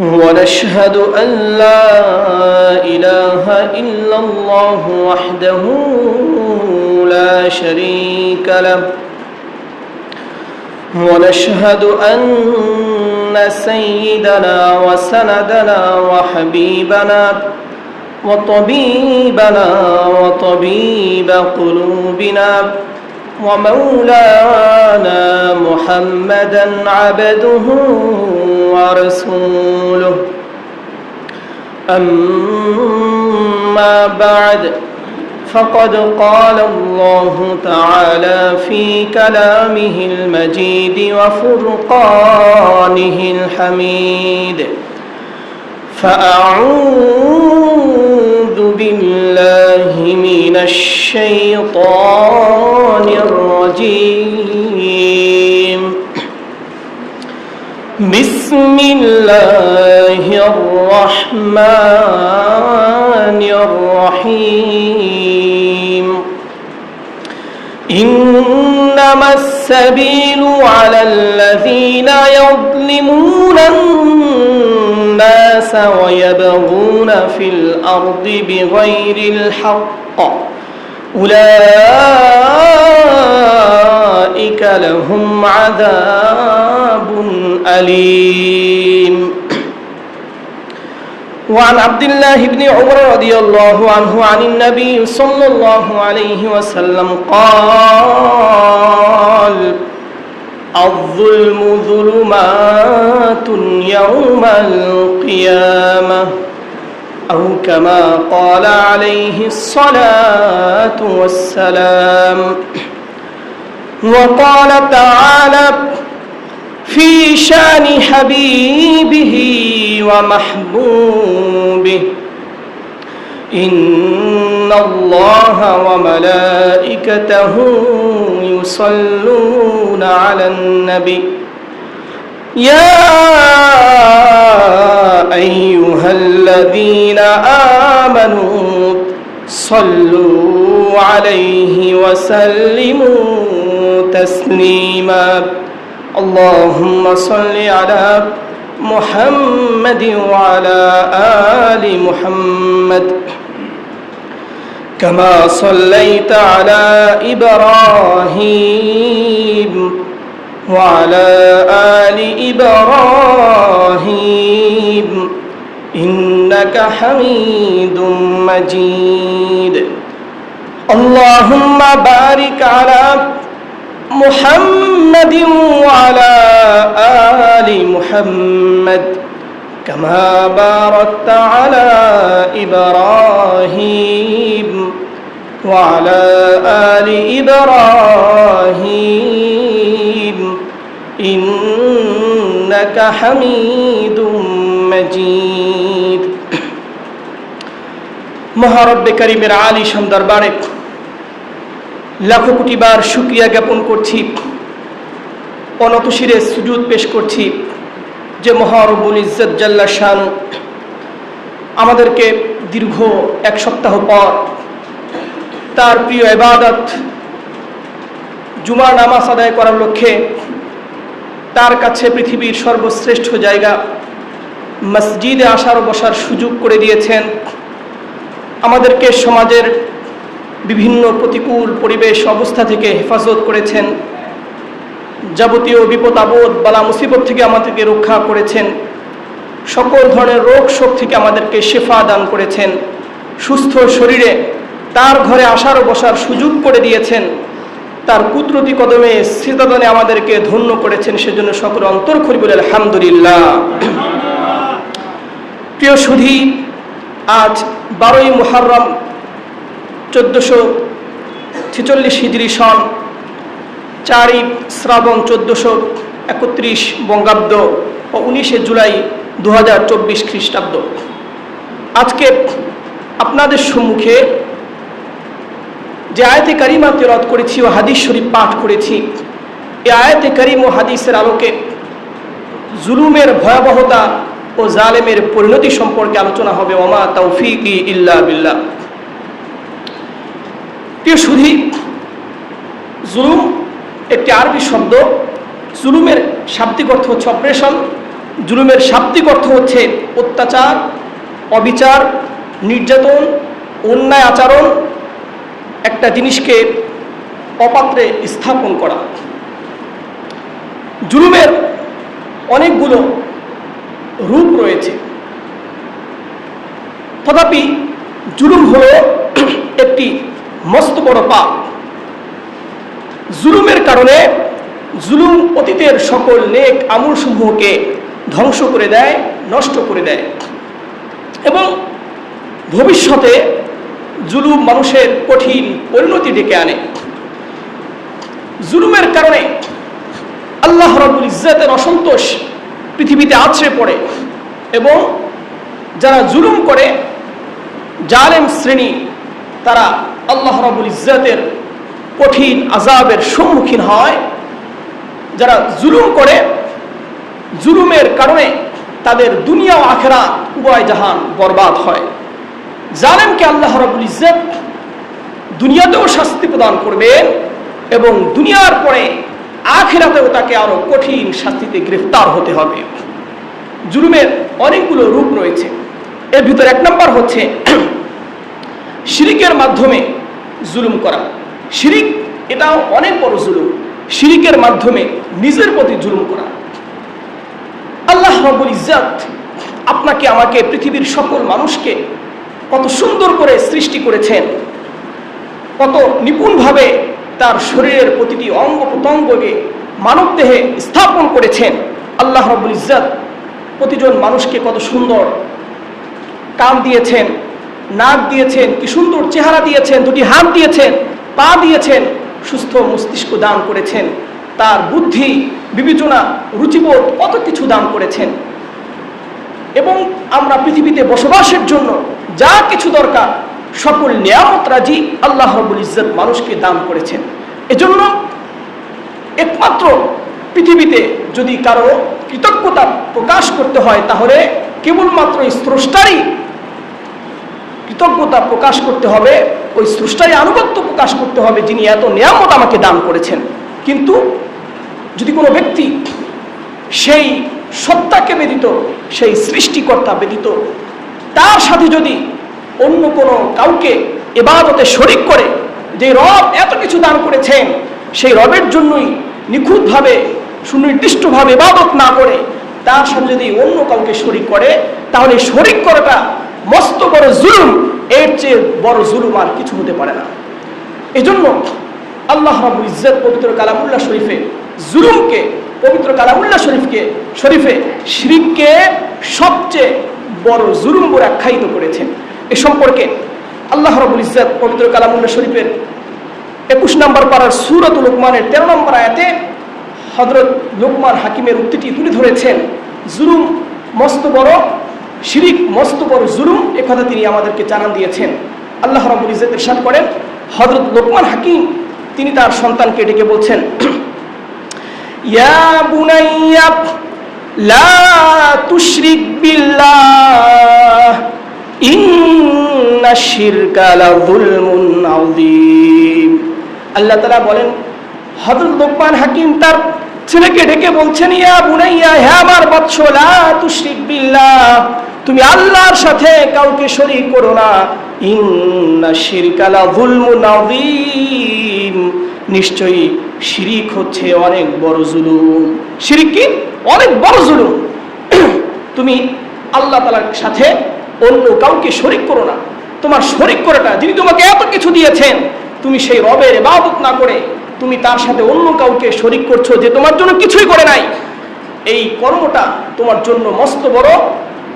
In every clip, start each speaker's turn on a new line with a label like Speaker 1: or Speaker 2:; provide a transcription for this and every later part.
Speaker 1: ونشهد أن لا إله إلا الله وحده لا شريك له ونشهد أن سيدنا وسندنا وحبيبنا وطبيبنا وطبيب قلوبنا ومولانا محمدا عبده ورسوله أما بعد فقد قال الله تعالى في كلامه المجيد وفرقانه الحميد فأعوذ بالله من الشيطان الرجيم بسم الله الرحمن الرحيم إنما السبيل على الذين يظلمون الناس ويبغون في الأرض بغير الحق أولئك لهم عذاب أليم وعن عبد الله بن عمر رضي الله عنه عن النبي صلى الله عليه وسلم قال الظلم ظلمات يوم القيامة أو كما قال عليه الصلاة والسلام وقال تعالى في شان حبيبه ومحبوبه إن الله وملائكته يصلون على النبي يا أيها الذين آمنوا صلوا عليه وسلموا تسليما اللهم صل على محمد وعلى آل محمد كما صليت على إبراهيم وعلى آل إبراهيم إنك حميد مجيد اللهم بارك على محمد وعلى آل محمد كما باركت على إبراهيم وعلى آل إبراهيم إنك حميد مجيد মহারব্বে কারীমের আলী শান দরবারে লাখো কোটি বার শুকরিয়া জ্ঞাপন করছি, অনত শিরে সুজুদ পেশ করছি যে মহারব্বুল ইজ্জত জাল্লা শানু আমাদেরকে দীর্ঘ এক সপ্তাহ পর তার প্রিয় ইবাদত জুমার নামাজ আদায় করার লক্ষ্যে তার কাছে পৃথিবীর সর্বশ্রেষ্ঠ জায়গা মসজিদে আসার বসার সুযোগ করে দিয়েছেন। আমাদেরকে সমাজের বিভিন্ন প্রতিকূল পরিবেশ অবস্থা থেকে হেফাজত করেছেন, যাবতীয় বিপদ আপদ বালা মুসিবত থেকে আমাদেরকে রক্ষা করেছেন, সকল ধরনের রোগ শোক থেকে আমাদেরকে শেফা দান করেছেন, সুস্থ শরীরে তার ঘরে আসার বসার সুযোগ করে দিয়েছেন, তার কুদরতি কদমে সিজদাদানে আমাদেরকে ধন্য করেছেন, সেজন্য সকল অন্তর খুলে বলে আলহামদুলিল্লাহ। প্রিয় সুধী, আজ 12ই মুহররম 1446 হিজরি সন, 4ই শ্রাবণ 1431 বঙ্গাব্দ ও 19শে জুলাই 2024 খ্রিস্টাব্দ। আজকে আপনাদের সম্মুখে যে আয়াতে কারিমা তেলাওয়াত করেছি ও হাদিস শরীফ পাঠ করেছি, এই আয়াতে কারিম ও হাদিসের আলোকে জুলুমের ভয়াবহতা ও জালেমের পরিণতি সম্পর্কে আলোচনা হবে। ওমা তাওফিকি ইল্লা বিল্লাহ। প্রিয় সুধী, জুলুম একটি আরবি শব্দ। জুলুমের শাব্দিক অর্থ হচ্ছে অপারেশন, জুলুমের শাব্দিক অর্থ হচ্ছে অত্যাচার, অবিচার, নির্যাতন, অন্যায় আচরণ, একটা জিনিসকে অপাত্রে স্থাপন করা। জুলুমের অনেকগুলো রূপ রয়েছে, তথাপি জুলুম হলো একটি মস্ত বড় পাপ। জুলুমের কারণে জুলুম অতীতের সকল নেক আমলসমূহকে ধ্বংস করে দেয়, নষ্ট করে দেয়, এবং ভবিষ্যতে জুলুম মানুষের কঠিন পরিণতি ডেকে আনে। জুলুমের কারণে আল্লাহ রাব্বুল ইজ্জতের অসন্তোষ পৃথিবীতে আছড়ে পড়ে, এবং যারা জুলুম করে, জালেম শ্রেণী, তারা আল্লাহ রাব্বুল ইজ্জতের কঠিন আযাবের সম্মুখীন হয়। যারা জুলুম করে, জুলুমের কারণে তাদের দুনিয়া ও আখিরাত উভয় জাহান বরবাদ হয়। জালেমকে আল্লাহ রাব্বুল ইজ্জত দুনিয়াতেও শাস্তি প্রদান করবেন, এবং দুনিয়ার পরে আখিরাতেও তাকে আরো কঠিন শাস্তিতে গ্রেফতার হতে হবে। জুলুমের অনেকগুলো রূপ রয়েছে। এর ভিতরে এক নম্বর হচ্ছে শিরিকের মাধ্যমে জুলুম করা। শিরিক এটাও অনেক বড় জুলুম। শিরিকের মাধ্যমে নিজের প্রতি জুলুম করা। আল্লাহ রাব্বুল ইজ্জত আপনাকে আমাকে পৃথিবীর সকল মানুষকে কত সুন্দর করে সৃষ্টি করেছেন, কত নিপুণভাবে তার শরীরের প্রতিটি অঙ্গ প্রত্যঙ্গকে মানব দেহে স্থাপন করেছেন। আল্লাহ রাব্বুল ইজ্জত প্রতিজন মানুষকে কত সুন্দর কান দিয়েছেন, নাক দিয়েছেন, কি সুন্দর চেহারা দিয়েছেন, দুটি হাত দিয়েছেন, পা দিয়েছেন, সুস্থ মস্তিষ্ক দান করেছেন, তার বুদ্ধি, বিবেচনা, রুচিবোধ কত কিছু দান করেছেন, এবং আমরা পৃথিবীতে বসবাসের জন্য যা কিছু দরকার সকল নিয়ামত রাজি আল্লাহ রাব্বুল ইজ্জত মানুষকে দান করেছেন। এজন্য একমাত্র পৃথিবীতে যদি কারো কৃতজ্ঞতা প্রকাশ করতে হয়, তাহলে কেবলমাত্র এই স্রষ্টারই কৃতজ্ঞতা প্রকাশ করতে হবে, ওই স্রষ্টারই আনুগত্য প্রকাশ করতে হবে, যিনি এত নিয়ামত আমাকে দান করেছেন। কিন্তু যদি কোনো ব্যক্তি সেই সত্তাকে ব্যতীত, সেই সৃষ্টিকর্তা ব্যতীত তার সাথে যদি অন্য কোনো কাউকে ইবাদতে শরীক করে, যে রব এত কিছু দান করেছেন, সেই রবের জন্যই নিখুঁতভাবে সুনির্দিষ্টভাবে ইবাদত না করে তার সাথে যদি অন্য কাউকে শরীক করে, তাহলে শরীক করাটা মস্ত বড় জুলুম। এর চেয়ে বড় জুলুম আর কিছু হতে পারে না। এজন্য আল্লাহ রাব্বুল ইজ্জত পবিত্র কালামুল্লাহ শরীফে জুলুমকে, পবিত্র কালামুল্লাহ শরীফে শিরককে সবচেয়ে বড় জুলুম বলে আখ্যায়িত করেছেন। এ সম্পর্কে আল্লাহ রাব্বুল ইজ্জত পবিত্র কালামুল্লাহ শরীফের 21 নম্বর পারার সূরাতুল লুকমানের 13 নম্বর আয়াতে হযরত লুকমান হাকিমের উক্তিটি তুলে ধরেছেন। জুলুম মস্ত বড়, শিরিক মস্ত বড় জুলুম, একথা তিনি আমাদেরকে জানান দিয়েছেন। আল্লাহ রাব্বুল ইজ্জত ইরশাদ করেন, হযরত লুকমান হাকিম তিনি তার সন্তানকে ডেকে বলছেন, ইয়া বুনাইয়া লা তুশরিক বিল্লাহ ইন্নাশ শিরকা লাযুলমুন আযীম। আল্লাহ তাআলা বলেন, হযরত লুকমান হাকিম তার ছেলেকে ডেকে বলছেন, ইয়া বুনাইয়া, হে আমার বৎস, লা তুশরিক বিল্লাহ, তুমি আল্লাহর সাথে কাউকে শরীক করো না। ইন্নাশ শিরকা লাযুলমুন আযীম, নিশ্চয়ই শিরিক হচ্ছে অনেক বড় জুলুম। শিরিক কি? অনেক বড় জুলুম। তুমি আল্লাহ তাআলার সাথে অন্য কাউকে শরীক করো না। তোমার শরীক করাটা, যিনি তোমাকে এত কিছু দিয়েছেন, তুমি সেই রবের ইবাদত না করে তুমি তার সাথে অন্য কাউকে শরীক করছো, যে তোমার জন্য কিছুই করে নাই। এই কর্মটা তোমার জন্য মস্ত বড়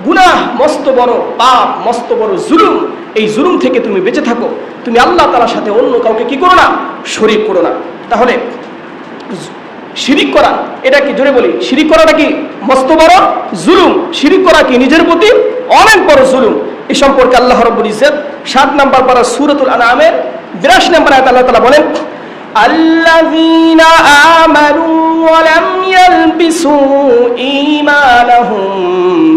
Speaker 1: গুনাহ, মস্ত বড় পাপ, মস্ত বড় জুলুম। এই জুলুম থেকে তুমি বেঁচে থাকো। তুমি আল্লাহ তাআলার সাথে অন্য কাউকে কি করো না? শরীক করো না। তাহলে শিরিক করা, এটা কি, জোরে বলি, শিরিক করাটা কি মস্ত বড় জুলুম। শিরিক করা কি নিজের প্রতি অনেক বড় জুলুম। এই সম্পর্কে আল্লাহ রাব্বুল ইজ্জত 7 নম্বর পারা সূরাতুল আনআমের 82 নম্বর আয়াতে আল্লাহ তাআলা বলেন, আল্লাযীনা আমানু ওয়া লাম ইয়ালবিসু ঈমানাহুম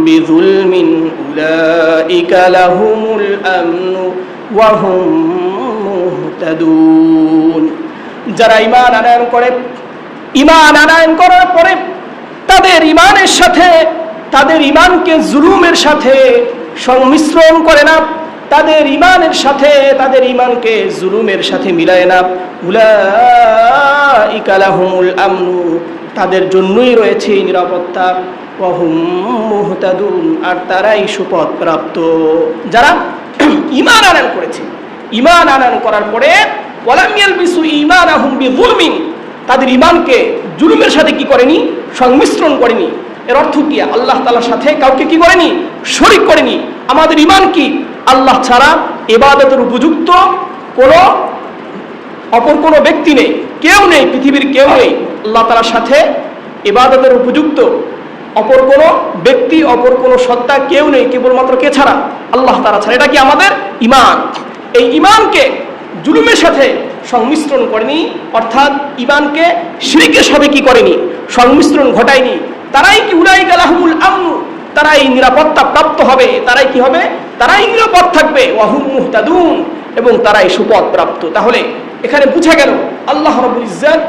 Speaker 1: বিযুলমিন উলাইকা লাহুমুল আমনু ওয়া হুম মুহতাদুন। যারা ঈমান আনয়ন করে, ঈমান আনয়ন করার পরে তাদের ঈমানের সাথে তাদের ঈমানকে জুলুমের সাথে সংমিশ্রণ করে না, তাদের ঈমানের সাথে তাদের ঈমানকে জুলুমের সাথে মিলায় না। উলাইকা লাহুমুল আমনু, তাদের জন্যই রয়েছে নিরাপত্তা। ওয়া হুম মুহতাদুন, আর তারাই সুপথ প্রাপ্ত। যারা ঈমান আনয়ন করেছে, ঈমান আনয়ন করার পরে ওয়ালাম ইয়ালবিসু ঈমানাহুম বিযুলমিন, তাদের ঈমানকে জুলুমের সাথে কি করেনি, সংমিশ্রণ করেনি। এর অর্থ কি? আল্লাহ তাআলার সাথে কাউকে কি করেনি, শরীক করেনি। আমাদের ঈমান কি? আল্লাহ ছাড়া ইবাদতের উপযুক্ত কোনো অপর কোনো ব্যক্তি নেই, কেউ নেই, পৃথিবীর কেউ নেই আল্লাহ তাআলার সাথে ইবাদতের উপযুক্ত অপর কোনো ব্যক্তি, অপর কোনো সত্তা কেউ নেই, কেবলমাত্র কে ছাড়া? আল্লাহ তাআলা ছাড়া। এটা কি আমাদের ঈমান। এই ঈমানকে জুলুমের সাথে সংমিশ্রণ করেনি, অর্থাৎ ঈমানকে শিরকের সাথে কি করেনি, সংমিশ্রণ ঘটায়নি। তারাই কি উলাইকা লাহুমুল আমনু, তারাই নিরাপত্তা প্রাপ্ত হবে। তারাই কি হবে? তারাই নিরাপদ থাকবে। ওয়া হুম মুহতাদুন, এবং তারাই সুপথ প্রাপ্ত। তাহলে এখানে বুঝা গেল আল্লাহ রাব্বুল ইজ্জত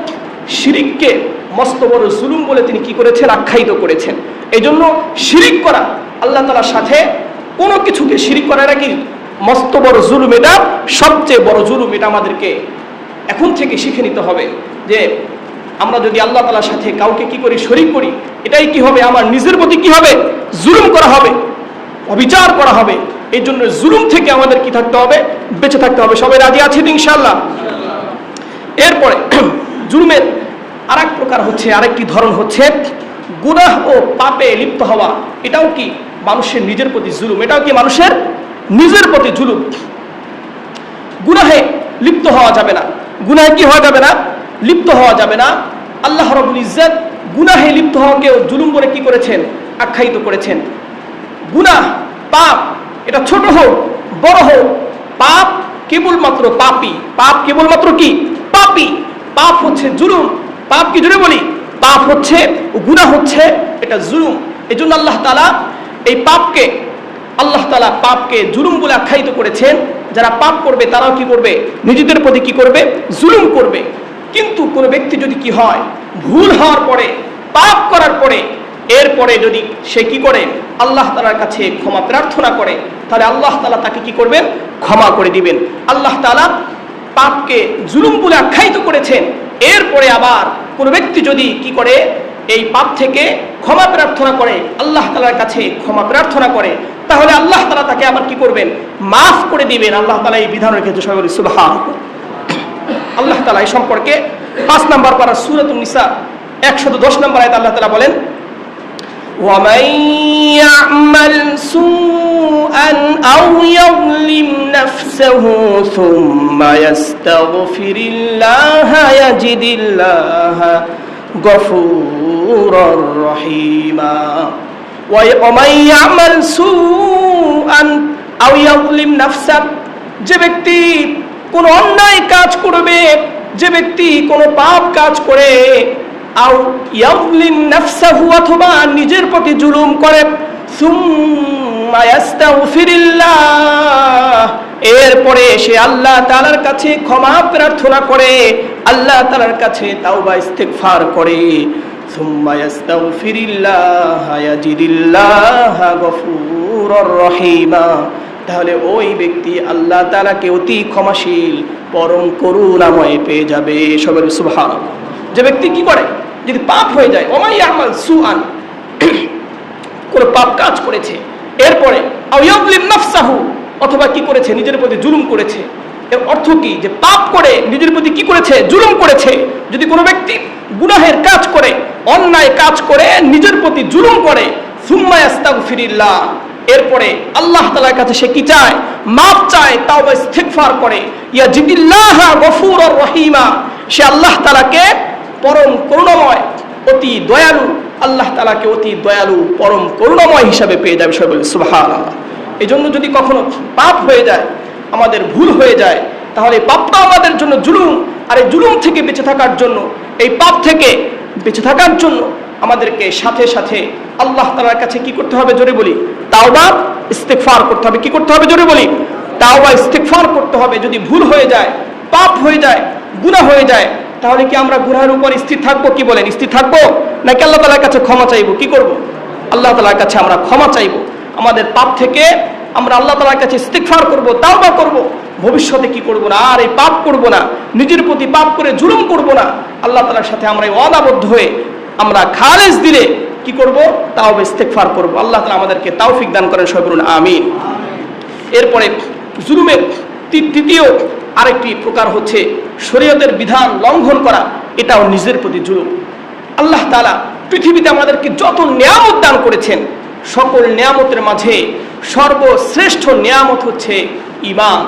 Speaker 1: শিরককে মস্ত বড় জুলুম বলে তিনি কি করেছেন, আখ্যায়িত করেছেন। এই জন্য শিরিক করা, আল্লাহ তাআলার সাথে কোনো কিছুকে শিরিক করা, এটা কি মস্ত বড় জুলুম, এটা সবচেয়ে বড় জুলুম। এটা আমাদেরকে এখন থেকে শিখে নিতে হবে যে আমরা যদি আল্লাহ তাআলার সাথে কাউকে কি করি, শরীক করি, এটাই কি হবে, আমার নিজের প্রতি কি হবে, জুলুম করা হবে, অবিচার করা হবে। এই জন্য জুলুম থেকে আমাদের কি থাকতে হবে, বেঁচে থাকতে হবে। সবাই রাজি আছেন ইনশাআল্লাহ? এরপরে জুলুমের আরেক প্রকার হচ্ছে, আরেকটি ধরন হচ্ছে গুনাহ ও পাপে লিপ্ত হওয়া। এটাও কি মানুষের নিজের প্রতি জুলুম, এটাও কি মানুষের নিজের প্রতি জুলুম। গুনাহে লিপ্ত হওয়া যাবে না, গুনাহে কি হওয়া যাবে না, লিপ্ত হওয়া যাবে না। আল্লাহ রাব্বুল ইজ্জত গুনাহে লিপ্ত হওয়াকেও জুলুম বলে কি করেছেন, আখ্যায়িত করেছেন। গুনাহ, পাপ, এটা ছোট হোক বড় হোক, পাপ কেবলমাত্র পাপী, পাপ কেবলমাত্র কি পাপী। পাপ হচ্ছে জুলুম। পাপ কি জুড়ে বলি, পাপ হচ্ছে, গুনাহ হচ্ছে, এটা জুলুম। এই জন্য আল্লাহ তাআলা এই পাপকে, আল্লাহ তাআলা পাপকে জুলুম বলে আখ্যায়িত করেছেন। যারা পাপ করবে তারাও কি করবে, নিজেদের প্রতি কি করবে, জুলুম করবে। কিন্তু কোনো ব্যক্তি যদি কি হয়, ভুল হওয়ার পরে, পাপ করার পরে, এরপরে যদি সে কি করে, আল্লাহ তাআলার কাছে ক্ষমা প্রার্থনা করে, তাহলে আল্লাহ তাআলা তাকে কি করবেন, ক্ষমা করে দিবেন। আল্লাহ তাআলা পাপকে জুলুম বলে আখ্যায়িত করেছেন। এরপরে আবার কোনো ব্যক্তি যদি কি করে, এই পাপ থেকে ক্ষমা প্রার্থনা করে, আল্লাহ তাআলার কাছে ক্ষমা প্রার্থনা করে, তাহলে আল্লাহ তাআলা তাকে আবার কি করবেন, মাফ করে দিবেন। আল্লাহ তাআলা এই বিধান রেখেছে। সবাই বলি সুবহানাল্লাহ। আল্লাহ তাআলা এই সম্পর্কে 5 নম্বর পারা সূরাতুন নিসা 110 নম্বর আয়াতে আল্লাহ তাআলা বলেন, وَمَن يَعْمَلْ سُوءًا أَوْ يَظْلِمْ نَفْسَهُ ثُمَّ يَسْتَغْفِرِ اللَّهَ يَجِدِ اللَّهَ غَفُورًا رَّحِيمًا। وَمَن يَعْمَلْ سُوءًا أَوْ يَظْلِمْ نَفْسَهُ, যে ব্যক্তি কোন অন্যায় কাজ করবে, যে ব্যক্তি কোন পাপ কাজ করে, আও ইয়াযলিম নাফসাহু, অথবা নিজের প্রতি জুলুম করে, সুম্মা ইয়াস্তাগফিরিল্লাহ, এরপরে সে আল্লাহ তাআলার কাছে ক্ষমা প্রার্থনা করে, আল্লাহ তাআলার কাছে তাওবা ইস্তিগফার করে, সুম্মা ইয়াস্তাগফিরিল্লাহ ইয়াজিদিল্লাহ গফুরুর রহিমা, তাহলে ওই ব্যক্তি আল্লাহ তাআলাকে অতি ক্ষমাশীল, পরম করুণাময় পেয়ে যাবে। সবাই সুবহানাল্লাহ। যে ব্যক্তি কি করে, যদি পাপ হয়ে যায়, ওমাই আমাল সুআন, কোন পাপ কাজ করেছে, এরপরে আও ইয়াযলিম নাফসাহু, অথবা কি করেছে, নিজের প্রতি জুলুম করেছে। এর অর্থ কি, যে পাপ করে নিজের প্রতি কি করেছে, জুলুম করেছে। যদি কোনো ব্যক্তি গুনাহের কাজ করে, অন্যায় কাজ করে, নিজের প্রতি জুলুম করে, সুম্মা ইস্তাগফিরিল্লাহ, এরপরে আল্লাহ তাআলার কাছে সে কি চায়, মাফ চায়, তাওবা ইস্তিগফার করে, ইয়াজিদিল্লাহ গফুরুর রহিমা, সে আল্লাহ তাআলাকে পরম করুণাময়, অতি দয়ালু, আল্লাহ তাআলাকে অতি দয়ালু, পরম করুণাময় হিসাবে পেয়ে যাবে। সবাই বলে সুবহানাল্লাহ। এই জন্য যদি কখনো পাপ হয়ে যায়, আমাদের ভুল হয়ে যায়, তাহলে পাপটা আমাদের জন্য জুলুম। আর এই জুলুম থেকে বেঁচে থাকার জন্য, এই পাপ থেকে বেঁচে থাকার জন্য আমাদেরকে সাথে সাথে আল্লাহ তাআলার কাছে কি করতে হবে, জোরে বলি, তাওবা ইস্তিগফার করতে হবে। কি করতে হবে, জোরে বলি, তাওবা ইস্তিগফার করতে হবে। যদি ভুল হয়ে যায়, পাপ হয়ে যায়, গুনাহ হয়ে যায়, তাহলে কি আমরা গুনাহের উপর স্থির থাকবো? কি বলেন, স্থির থাকবো নাকি আল্লাহ তাআলার কাছে ক্ষমা চাইবো? কি করব? আল্লাহ তাআলার কাছে আমরা ক্ষমা চাইব, আমাদের পাপ থেকে আমরা আল্লাহ তাআলার কাছে ইস্তিগফার করব, তাওবা করব, ভবিষ্যতে কি করব না, আর এই পাপ করব না, নিজের প্রতি পাপ করে জুলুম করব না। আল্লাহ তাআলার সাথে আমরা ওয়াদাবদ্ধ হয়ে আমরা খালেস দিলে কি করব, তাওবা ইস্তিগফার করব। আল্লাহ তাআলা আমাদেরকে তৌফিক দান করেন, সবাই বলুন আমিন। এরপরে জুলুমের তৃতীয় আরেকটি প্রকার হচ্ছে শরীয়তের বিধান লঙ্ঘন করা, এটাও নিজের প্রতি জুলুম। আল্লাহ তাআলা পৃথিবীতে আমাদেরকে যত নিয়ামত দান করেছেন, সকল নিয়ামতের মাঝে সর্বশ্রেষ্ঠ নিয়ামত হচ্ছে ঈমান।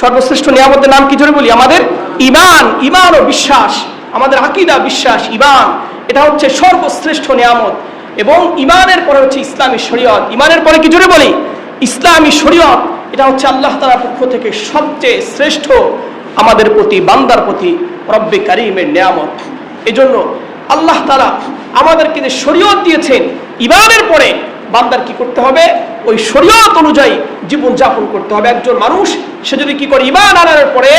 Speaker 1: সর্বশ্রেষ্ঠ নিয়ামতের নাম কি জোরে বলি? আমাদের ঈমান। ঈমান ও বিশ্বাস, আমাদের আকীদা, বিশ্বাস, ঈমান, এটা হচ্ছে সর্বশ্রেষ্ঠ নিয়ামত। এবং ঈমানের পরে হচ্ছে ইসলামী শরীয়ত। ঈমানের পরে কি জোরে বলি? ইসলামী শরীয়ত। এটা হচ্ছে আল্লাহ তাআলার পক্ষ থেকে সবচেয়ে শ্রেষ্ঠ আমাদের প্রতি, বান্দার প্রতি রব্বে কারীমের নিয়ামত। এজন্য আল্লাহ তাআলা আমাদেরকে যে শরীয়ত দিয়েছেন, ঈমানের পরে বান্দার কি করতে হবে? ওই শরীয়ত অনুযায়ী জীবন যাপন করতে হবে। একজন মানুষ সে যদি কি করে, ঈমান আনার পরে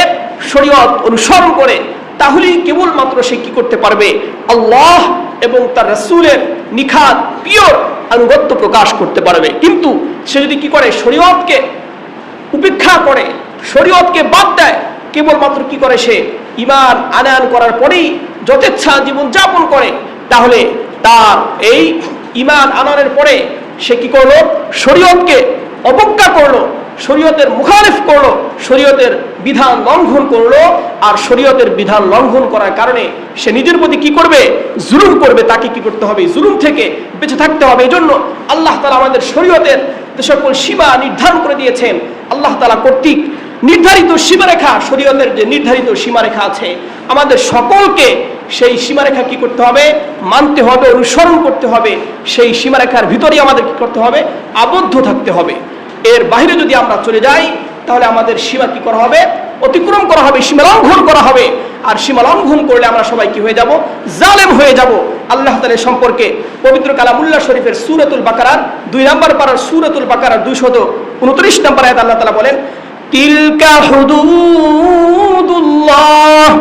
Speaker 1: শরীয়ত অনুসরণ করে, তাহলেই কেবলমাত্র সে কি করতে পারবে? আল্লাহ এবং তার রাসূলের নিখাত পিওর আনুগত্য প্রকাশ করতে পারবে। কিন্তু সে যদি কি করে, শরীয়তকে উপেক্ষা করে, শরীয়তকে বাদ দেয়, কেবলমাত্র কি করে, সে ঈমান আনয়ন করার পরেই যথেচ্ছা জীবন যাপন করে, তাহলে তার এই ঈমান আনয়নের পরে সে কি করলো? শরীয়তকে অবজ্ঞা করলো, শরীয়তের মুখালিফ করলো, শরীয়তের বিধান লঙ্ঘন করলো। আর শরীয়তের বিধান লঙ্ঘন করার কারণে সে নিজের প্রতি কি করবে? জুলুম করবে। তাকে কি করতে হবে? জুলুম থেকে বেঁচে থাকতে হবে। এই জন্য আল্লাহ তাআলা আমাদের শরীয়তের যে সকল সীমা নির্ধারণ করে দিয়েছেন, আল্লাহ তাআলা কর্তৃক নির্ধারিত সীমারেখা, শরীয়তের যে নির্ধারিত সীমারেখা আছে, আমাদের সকলকে সেই সীমারেখা কি করতে হবে? মানতে হবে, অনুসরণ করতে হবে। সেই সীমারেখার ভিতরেই আমাদের কি করতে হবে? আবদ্ধ থাকতে হবে। এর বাইরে যদি আমরা চলে যাই, তাহলে আমাদের সীমা কি করা হবে? অতিক্রম করা হবে, সীমা লঙ্ঘন করা হবে। আর সীমা লঙ্ঘন করলে আমরা সবাই কি হয়ে যাব? জালেম হয়ে যাব। আল্লাহ তাআলা সম্পর্কে পবিত্র কালামুল্লাহ শরীফের সূরাতুল বাকারার 2 নম্বর পারার সূরাতুল বাকারার 229 নম্বর আয়াতে আল্লাহ তাআলা বলেন, তিলকা হুদুদুল্লাহ,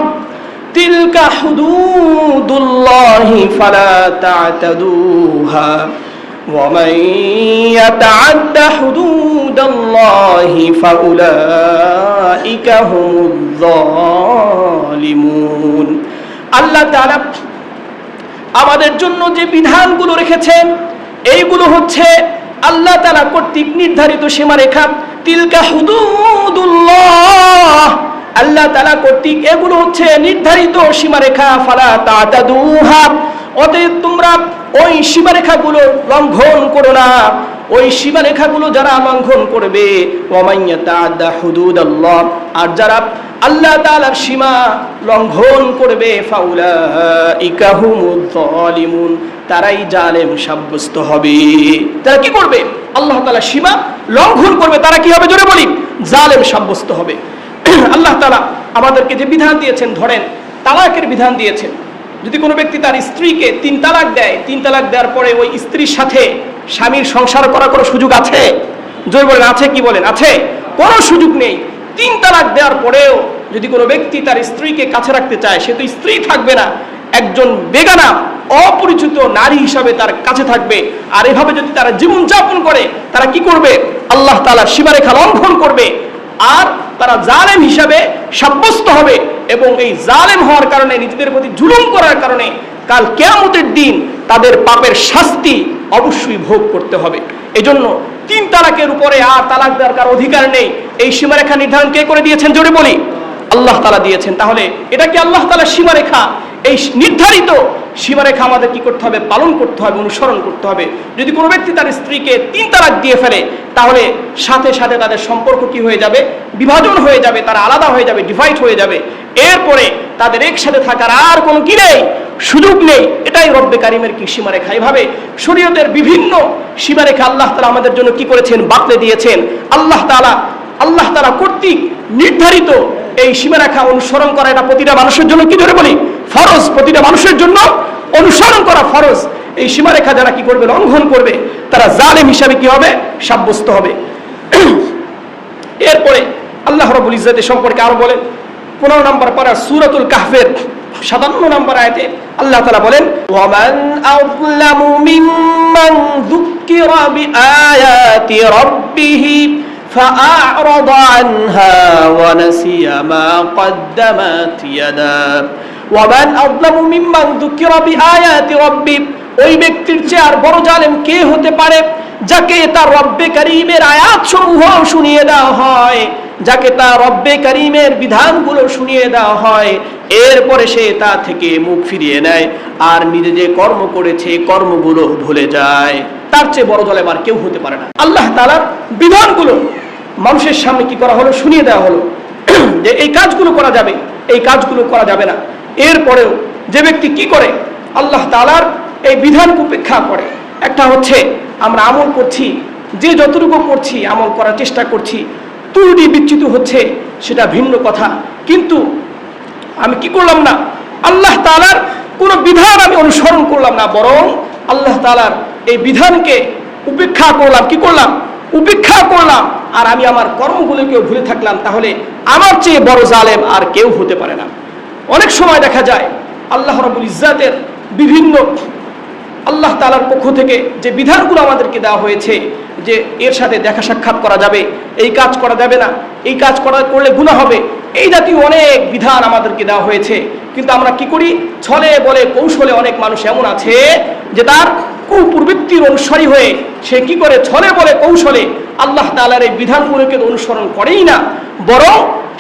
Speaker 1: তিলকা হুদুদুল্লাহি ফালা তা'তাদুহা ওয়া মান ইয়াতা'আদ্দা হুদুদাল্লাহি ফাউলাইকা হুমুয যালিমুন। আল্লাহ তাআলা আমাদের জন্য যে বিধানগুলো রেখেছেন, এইগুলো হচ্ছে আল্লাহ তাআলা কর্তৃক নির্ধারিত সীমারেখা। তিলকা হুদুদুল্লাহ, আল্লাহ তাআলা কর্তৃক এগুলো হচ্ছে নির্ধারিত সীমারেখা। ফালা তা'তাদুহা, অতএব তোমরা ওই সীমারেখাগুলো লঙ্ঘন করো না। ওই সীমারেখাগুলো যারা লঙ্ঘন করবে, ওয়া মান ইয়াতা'আদ্দা হুদুদাল্লাহ, আর যারা আল্লাহ তাআলার সীমা লঙ্ঘন করবে, ফাউলাইকা হুমুয যালিমুন, তারাই জালেম সাব্যস্ত হবে। তারা কি করবে? আল্লাহ তাআলার সীমা লঙ্ঘন করবে, তারা কি হবে? জোরে বলি, জালেম সাব্যস্ত হবে। আল্লাহ তাআলা আমাদেরকে যে বিধান দিয়েছেন, ধরেন তালাকের বিধান দিয়েছেন। যদি কোনো ব্যক্তি তার স্ত্রীকে 3 তালাক দেয়, 3 তালাক দেওয়ার পরে ওই স্ত্রীর সাথে স্বামীর সংসার করার কোনো সুযোগ আছে? জোরে বলেন, আছে কি বলেন? আছে? কোনো সুযোগ নেই। 3 তালাক দেওয়ার পরেও যদি কোনো ব্যক্তি তার স্ত্রীকে কাছে রাখতে চায়, সে তো স্ত্রী থাকবে না, একজন বেগানা অপরিচিত নারী হিসাবে তার কাছে থাকবে। আর এভাবে যদি তারা জীবন যাপন করে, তারা কি করবে? আল্লাহ তাআলার সীমারেখা লঙ্ঘন করবে, আর তারা জালেম হিসাবে সাব্যস্ত হবে। এবং এই জালেম হওয়ার কারণে, নিজেদের প্রতি জুলুম করার কারণে কাল কিয়ামতের দিন তাদের পাপের শাস্তি অবশ্যই ভোগ করতে হবে। এজন্য 3 তালাকের উপরে আর তালাক দেওয়ার কারো অধিকার নেই। এই সীমারেখা নির্ধারণ কে করে দিয়েছেন? জোরে বলি, আল্লাহ তাআলা দিয়েছেন। তাহলে এটা কি আল্লাহ তাআলার সীমারেখা? এই নির্ধারিত সীমারেখা আমাদের কি করতে হবে? পালন করতে হবে, অনুসরণ করতে হবে। যদি কোনো ব্যক্তি তার স্ত্রীকে 3 তালাক দিয়ে ফেলে, তাহলে সাথে সাথে তাদের সম্পর্ক কি হয়ে যাবে? বিভাজন হয়ে যাবে, তারা আলাদা হয়ে যাবে, ডিভাইড হয়ে যাবে। এরপরে তাদের একসাথে থাকার আর কোনো কি নেই? সুযোগ নেই। এটাই রব্বে কারিমের কি সীমারেখা। এইভাবে শরীয়তের বিভিন্ন সীমারেখা আল্লাহ তাআলা আমাদের জন্য কি করেছেন? বাতলে দিয়েছেন। আল্লাহ তাআলা কর্তৃক নির্ধারিত এই সীমারেখা অনুসরণ করা, এটা প্রতিটা মানুষের জন্য কি জোরে বলি? ফরজ। প্রতিটা মানুষের জন্য অনুসরণ করা ফরজ। এই সীমারেখা যারা কি করবে? লঙ্ঘন করবে, তারা জালেম হিসাবে কি হবে? সাব্যস্ত হবে। এরপরে আল্লাহ রাব্বুল ইজ্জত সম্পর্কে আরো বলেন 15 নম্বর পারা সূরাতুল কাহফের 57 নম্বর আয়াতে আল্লাহ তাআলা বলেন, ওয়া মান আযলামু মিম্মান যুকিরা বিআয়াতি রাব্বিহি فأعرض عنها ونسي ما قدمت يداه ومن أظلم ممن ذكر بآيات ربه ওই ব্যক্তির চেয়ে আর বড় জালেম কে হতে পারে যাকে তার রব্বে কারীমের আয়াতসমূহ শুনিয়ে দেওয়া হয়, যাকে তার রব্বে কারীমের বিধানগুলো শুনিয়ে দেওয়া হয়, এরপরে সে তা থেকে মুখ ফিরিয়ে নেয় আর নিজে যে কর্ম করেছে কর্মগুলো ভুলে যায়। তার চেয়ে বড় জালেম আর কেউ হতে পারে না। আল্লাহ তাআলার বিধানগুলো মানুষের সামনে কি করা হলো, শুনিয়ে দেওয়া হলো যে এই কাজগুলো করা যাবে, এই কাজগুলো করা যাবে না। এরপরেও যে ব্যক্তি কি করে, আল্লাহ তাআলার এই বিধানকে উপেক্ষা করে। একটা হচ্ছে আমরা আমল করছি, যে যতটুকু করছি আমল করার চেষ্টা করছি, ত্রুটি বিচ্যুত হচ্ছে সেটা ভিন্ন কথা, কিন্তু আমি কি করলাম না, আল্লাহ তাআলার কোনো বিধান আমি অনুসরণ করলাম না, বরং আল্লাহ তাআলার এই বিধানকে উপেক্ষা করলাম। কি করলাম? উপেক্ষা করলাম, আর আমি আমার কর্মগুলোকেও ভুলে থাকলাম। তাহলে আমার চেয়ে বড় জালেম আর কেউ হতে পারে না। অনেক সময় দেখা যায় আল্লাহ রাব্বুল ইজ্জাতের বিভিন্ন আল্লাহ তাআলার পক্ষ থেকে যে বিধানগুলো আমাদেরকে দেওয়া হয়েছে, যে এর সাথে দেখা সাক্ষাৎ করা যাবে, এই কাজ করা যাবে না, এই কাজ করলে গুনাহ হবে, এই জাতীয় অনেক বিধান আমাদেরকে দেওয়া হয়েছে। কিন্তু আমরা কি করি, ছলে বলে কৌশলে অনেক মানুষ এমন আছে যে তার কুপ্রবৃত্তির অনুসারী হয়ে সে কি করে, ছলে বলে কৌশলে আল্লাহ তাআলার এই বিধানগুলোকে অনুসরণ করেই না, বরং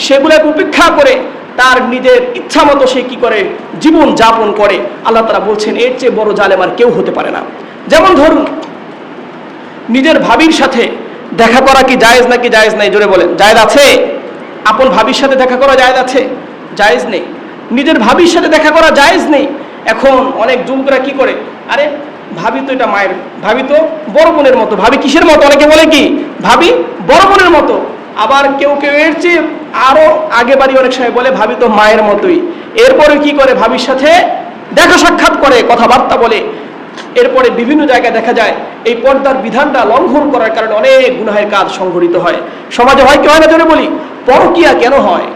Speaker 1: সেগুলোকে উপেক্ষা করে তার নিজের ইচ্ছা মতো সে কি করে জীবন যাপন করে। আল্লাহ তাআলা বলছেন এর চেয়ে বড় জালেম আর কেউ হতে পারে না। যেমন ধরুন, নিজের ভাবির সাথে দেখা করা কি জায়েজ নাকি জায়েজ নাই? জোরে বলেন, জায়েজ আছে? আপন ভাবির সাথে দেখা করা জায়েজ আছে? জায়েজ নেই। নিজের ভাবির সাথে দেখা করা জায়েজ নেই। এখন অনেক যুবকরা কি করে, আরে ভাবি তো এটা মায়ের, ভাবি তো বড় বোনের মতো। ভাবি কিসের মতো? অনেকে বলে কি ভাবি বড় বোনের মতো, আবার কেউ কেউ এর চেয়ে আরো আগে বাড়ি অনেক সময় বলে ভাবি তো মায়ের মতোই। এরপরে কি করে, ভাবির সাথে দেখা সাক্ষাৎ করে, কথাবার্তা বলে। এরপরে বিভিন্ন জায়গায় দেখা যায় এই পর্দার বিধানটা লঙ্ঘন করার কারণে অনেক গুনাহের কাজ সংঘটিত হয়। সমাজে হয় কি হয় না? জোরে বলি, পরকীয়া কেন হয়?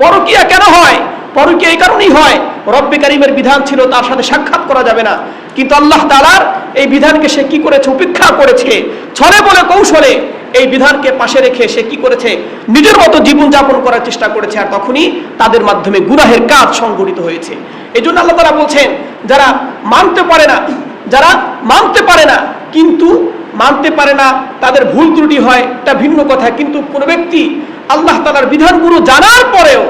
Speaker 1: পরকীয়া কেন হয়? পরকীয়া এই কারণেই হয়, রব্বে কারীমের বিধান ছিল তার সাথে সাক্ষাৎ করা যাবে না, কিন্তু আল্লাহ তাআলার এই বিধানকে সে কি করেছে, উপেক্ষা করেছে। ছলে বলে কৌশলে এই বিধানকে পাশে রেখে সে কি করেছে, নিজের মতো জীবন যাপন করার চেষ্টা করেছে, আর তখনই তাদের মাধ্যমে গুনাহের কাজ সংঘটিত হয়েছে। এই জন্য আল্লাহ তাআলা বলছেন, যারা মানতে পারে না, যারা মানতে পারে না, কিন্তু মানতে পারে না তাদের ভুল ত্রুটি হয়, এটা ভিন্ন কথা, কিন্তু কোন ব্যক্তি আল্লাহ তাআলার বিধানগুলো জানার পরেও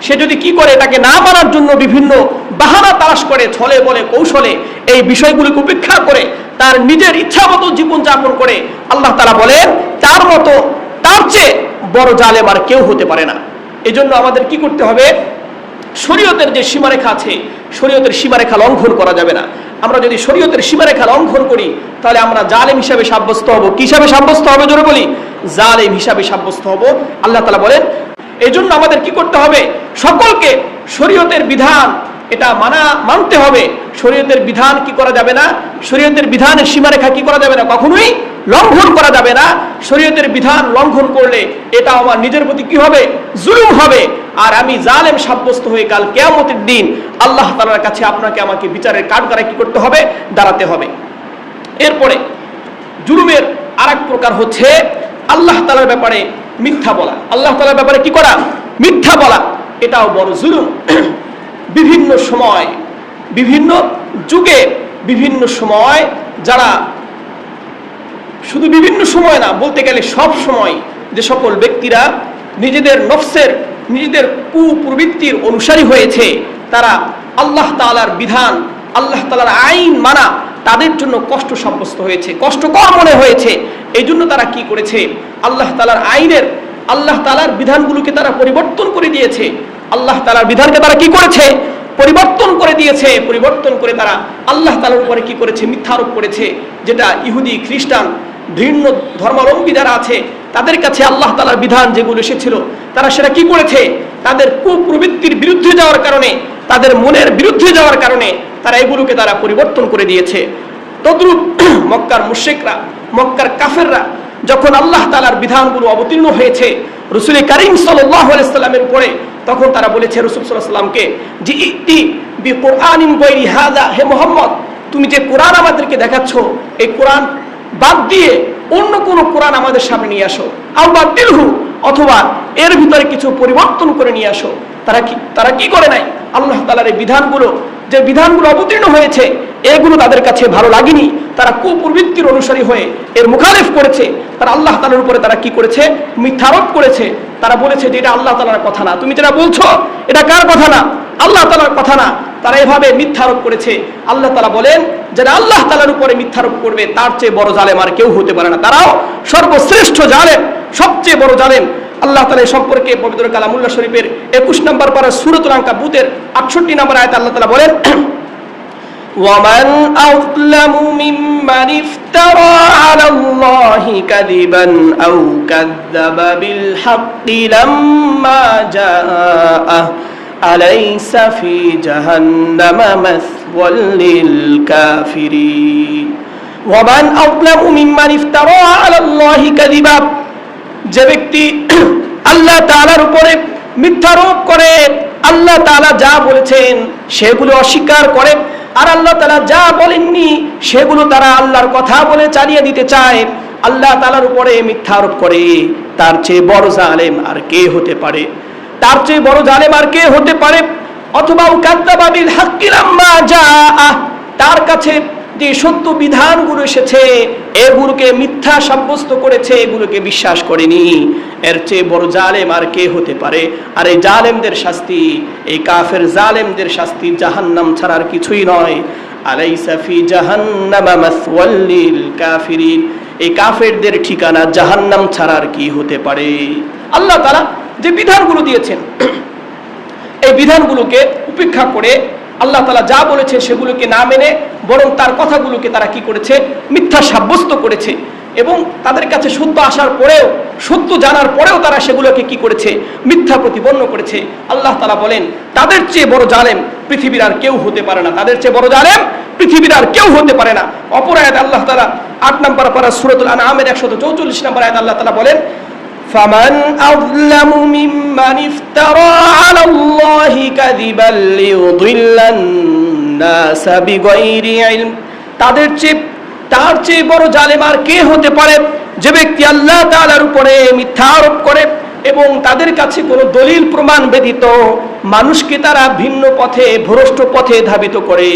Speaker 1: সে যদি কি করে, এটাকে না মানার জন্য বিভিন্ন বাহানা তালাশ করে, ছলে বলে কৌশলে এই বিষয়গুলিকে উপেক্ষা করে তার নিজের ইচ্ছা মতো জীবন যাপন করে, আল্লাহ তাআলা বলেন তার মতো, তার চেয়ে বড় জালেম আর কেউ হতে পারে না। এই জন্য আমাদের কি করতে হবে, শরীয়তের যে সীমারেখা আছে, শরীয়তের সীমারেখা লঙ্ঘন করা যাবে না। আমরা যদি শরীয়তের সীমারেখা লঙ্ঘন করি তাহলে আমরা জালেম হিসাবে সাব্যস্ত হব। কি হিসাবে সাব্যস্ত হবে? জোরে বলি, জালেম হিসাবে সাব্যস্ত হব। আল্লাহ তাআলা বলেন এই জন্য আমাদের কি করতে হবে, সকলকে শরীয়তের বিধান এটা মানতে হবে। শরীয়তের বিধান কি করা যাবে না, শরীয়তের বিধানের সীমারেখা কি করা যাবে না, কখনোই লঙ্ঘন করা যাবে না। শরীয়তের বিধান লঙ্ঘন করলে এটা আমার নিজের প্রতি কি হবে, জুলুম হবে, আর আমি জালেম সাব্যস্ত হয়ে কাল কিয়ামতের দিন আল্লাহ তাআলার কাছে আপনাকে আমাকে বিচারের কাঠগড়ায় কি করতে হবে, দাঁড়াতে হবে। এরপরে জুলুমের আরেক প্রকার হচ্ছে আল্লাহ তাআলার ব্যাপারে মিথ্যা বলা। আল্লাহ তাআলার ব্যাপারে কি করা, মিথ্যা বলা, এটাও বড় জুলুম। বিভিন্ন সময়, বিভিন্ন যুগে, বিভিন্ন সময় যারা, শুধু বিভিন্ন সময় না, বলতে গেলে সব সময় যে সকল ব্যক্তিরা নিজেদের নফসের, নিজেদের কুপ্রবৃত্তির অনুসারী হয়েছে, তারা আল্লাহ তাআলার বিধান, আল্লাহ তাআলার আইন মানা তাদের জন্য কষ্ট সাব্যস্ত হয়েছে, কষ্টকর মনে হয়েছে। এই জন্য তারা কি করেছে, আল্লাহ তাআলার আইনের, আল্লাহ তাআলার বিধানগুলোকে তারা পরিবর্তন করে দিয়েছে। আল্লাহ তাআলার বিধানকে তারা কি করেছে, পরিবর্তন করে দিয়েছে। পরিবর্তন করে তারা আল্লাহ তাআলার উপরে কি করেছে, মিথ্যা আরোপ করেছে। যেটা ইহুদি, খ্রিস্টান, ভিন্ন ধর্মাবলম্বী যারা আছে তাদের কাছে আল্লাহ তাআলার বিধান যেগুলো এসেছিল, তারা সেটা কি করেছে, তাদের কুপ্রবৃত্তির বিরুদ্ধে যাওয়ার কারণে, তাদের মনের বিরুদ্ধে যাওয়ার কারণে তারা এগুলোকে তারা পরিবর্তন করে দিয়েছে। তদ্রূপ মক্কার মুশরিকরা, মক্কার কাফেররা যখন আল্লাহ তাআলার বিধানগুলো অবতীর্ণ হয়েছে রাসূল করিম সাল্লাল্লাহু আলাইহি সাল্লামের উপরে, তখন তারা বলেছে রাসূল সাল্লাল্লাহু আলাইহি সাল্লামকে যে ইতি বিকুরআনিন গায়রি হাযা, হে মুহাম্মদ তুমি যে কোরআন আমাদেরকে দেখাচ্ছ, এই কোরআন বাদ দিয়ে অন্য কোন কোরআন আমাদের সামনে নিয়ে আসো, আও বাতিলহু, অথবা এর ভিতরে কিছু পরিবর্তন করে নিয়ে আসো। তারা কি করে নাই? আল্লাহ তাআলার এই বিধানগুলো, যে বিধানগুলো অবতীর্ণ হয়েছে, এগুলো তাদের কাছে ভালো লাগেনি। তারা কুপ্রবৃত্তির অনুসারী হয়ে এর মুখালিফ করেছে। তারা আল্লাহ তাআলার উপরে তারা কি করেছে? মিথ্যারোপ করেছে। তারা বলেছে যে এটা আল্লাহ তাআলার কথা না, তুমি যেটা বলছো এটা কার কথা না? আল্লাহ তাআলার কথা না। তারা এভাবে মিথ্যারোপ করেছে। আল্লাহ তাআলা বলেন, যারা আল্লাহ তাআলার উপরে মিথ্যারোপ করবে তার চেয়ে বড় জালেম আর কেউ হতে পারে না। তারাও সর্বশ্রেষ্ঠ জালেম, সবচেয়ে বড় জালেম। আল্লাহ তাআলা এই সম্পর্কে পবিত্র কালামুল্লাহ শরীফের 21 নম্বর পারা সূরাতুল আনকাবুতের 68 নম্বর আয়াতে আল্লাহ তাআলা বলেন, وَمَنْ أَظْلَمُ مِمَّنِ افْتَرَى عَلَى اللَّهِ كَذِبًا أَوْ كَذَّبَ بِالْحَقِّ لَمَّا جَاءَهُ أَلَيْسَ فِي جَهَنَّمَ مَثْوًى لِلْكَافِرِينَ وَمَنْ أَظْلَمُ مِمَّنِ افْتَرَى عَلَى اللَّهِ كَذِبًا, যে ব্যক্তি আল্লাহ তাআলার উপরে মিথ্যারোপ করে, আল্লাহ তাআলা যা বলেছেন সেগুলো অস্বীকার করে, আর আল্লাহ তাআলা যা বলেননি সেগুলো তারা আল্লাহর কথা বলে চালিয়ে দিতে চায়, আল্লাহ তাআলার উপরে মিথ্যারোপ করে, তার চেয়ে বড় জালেম আর কে হতে পারে? তার চেয়ে বড় জালেম আর কে হতে পারে? অথবা কাযযাবা বিল হাক্কি লাম্মা জাআ, তার কাছে যে সত্য বিধানগুলো এসেছে এগুলোকে মিথ্যা সাব্যস্ত করেছে, এগুলোকে বিশ্বাস করেনি। এর চেয়ে বড় জালেম আর কে হতে পারে? আর এই জালেমদের শাস্তি, এই কাফের জালেমদের শাস্তি জাহান্নাম ছাড়া আর কিছুই নয়। আলাইসা ফি জাহান্নামা মাসওয়াল লিল কাফিরিন, এই কাফেরদের ঠিকানা জাহান্নাম ছাড়া আর কি হতে পারে? আল্লাহ তাআলা যে বিধানগুলো দিয়েছেন এই বিধানগুলোকে উপেক্ষা করে আল্লাহ তাআলা যা বলেছে সেগুলোকে না মেনে বরং তার কথাগুলোকে তারা কি করেছে? মিথ্যা সাব্যস্ত করেছে। এবং তাদের কাছে সত্য আসার পরেও, সত্য জানার পরেও তারা সেগুলোকে কি করেছে? মিথ্যা প্রতিপন্ন করেছে। আল্লাহ তাআলা বলেন, তাদের চেয়ে বড় জালেম পৃথিবীর আর কেউ হতে পারে না। তাদের চেয়ে বড় জালেম পৃথিবীর আর কেউ হতে পারে না। অপর আয়াতে আল্লাহ তাআলা 8 নম্বর পারা সূরাতুল আনআমের 144 নম্বর আয়াতে আল্লাহ তাআলা বলেন, فَمَنْ أَظْلَمُ مِمَّنِ افْتَرَى عَلَى اللَّهِ كَذِبًا لِيُضِلَّ النَّاسَ بِغَيْرِ عِلْمٍ, তার চেয়ে বড় জালেম আর কে হতে পারে? যে ব্যক্তি আল্লাহ তাআলার উপরে মিথ্যা আরোপ করে এবং তাদের কাছে কোনো দলিল প্রমাণ ব্যতীত মানুষকে তারা ভিন্ন পথে, ভ্রষ্ট পথে ধাবিত করে।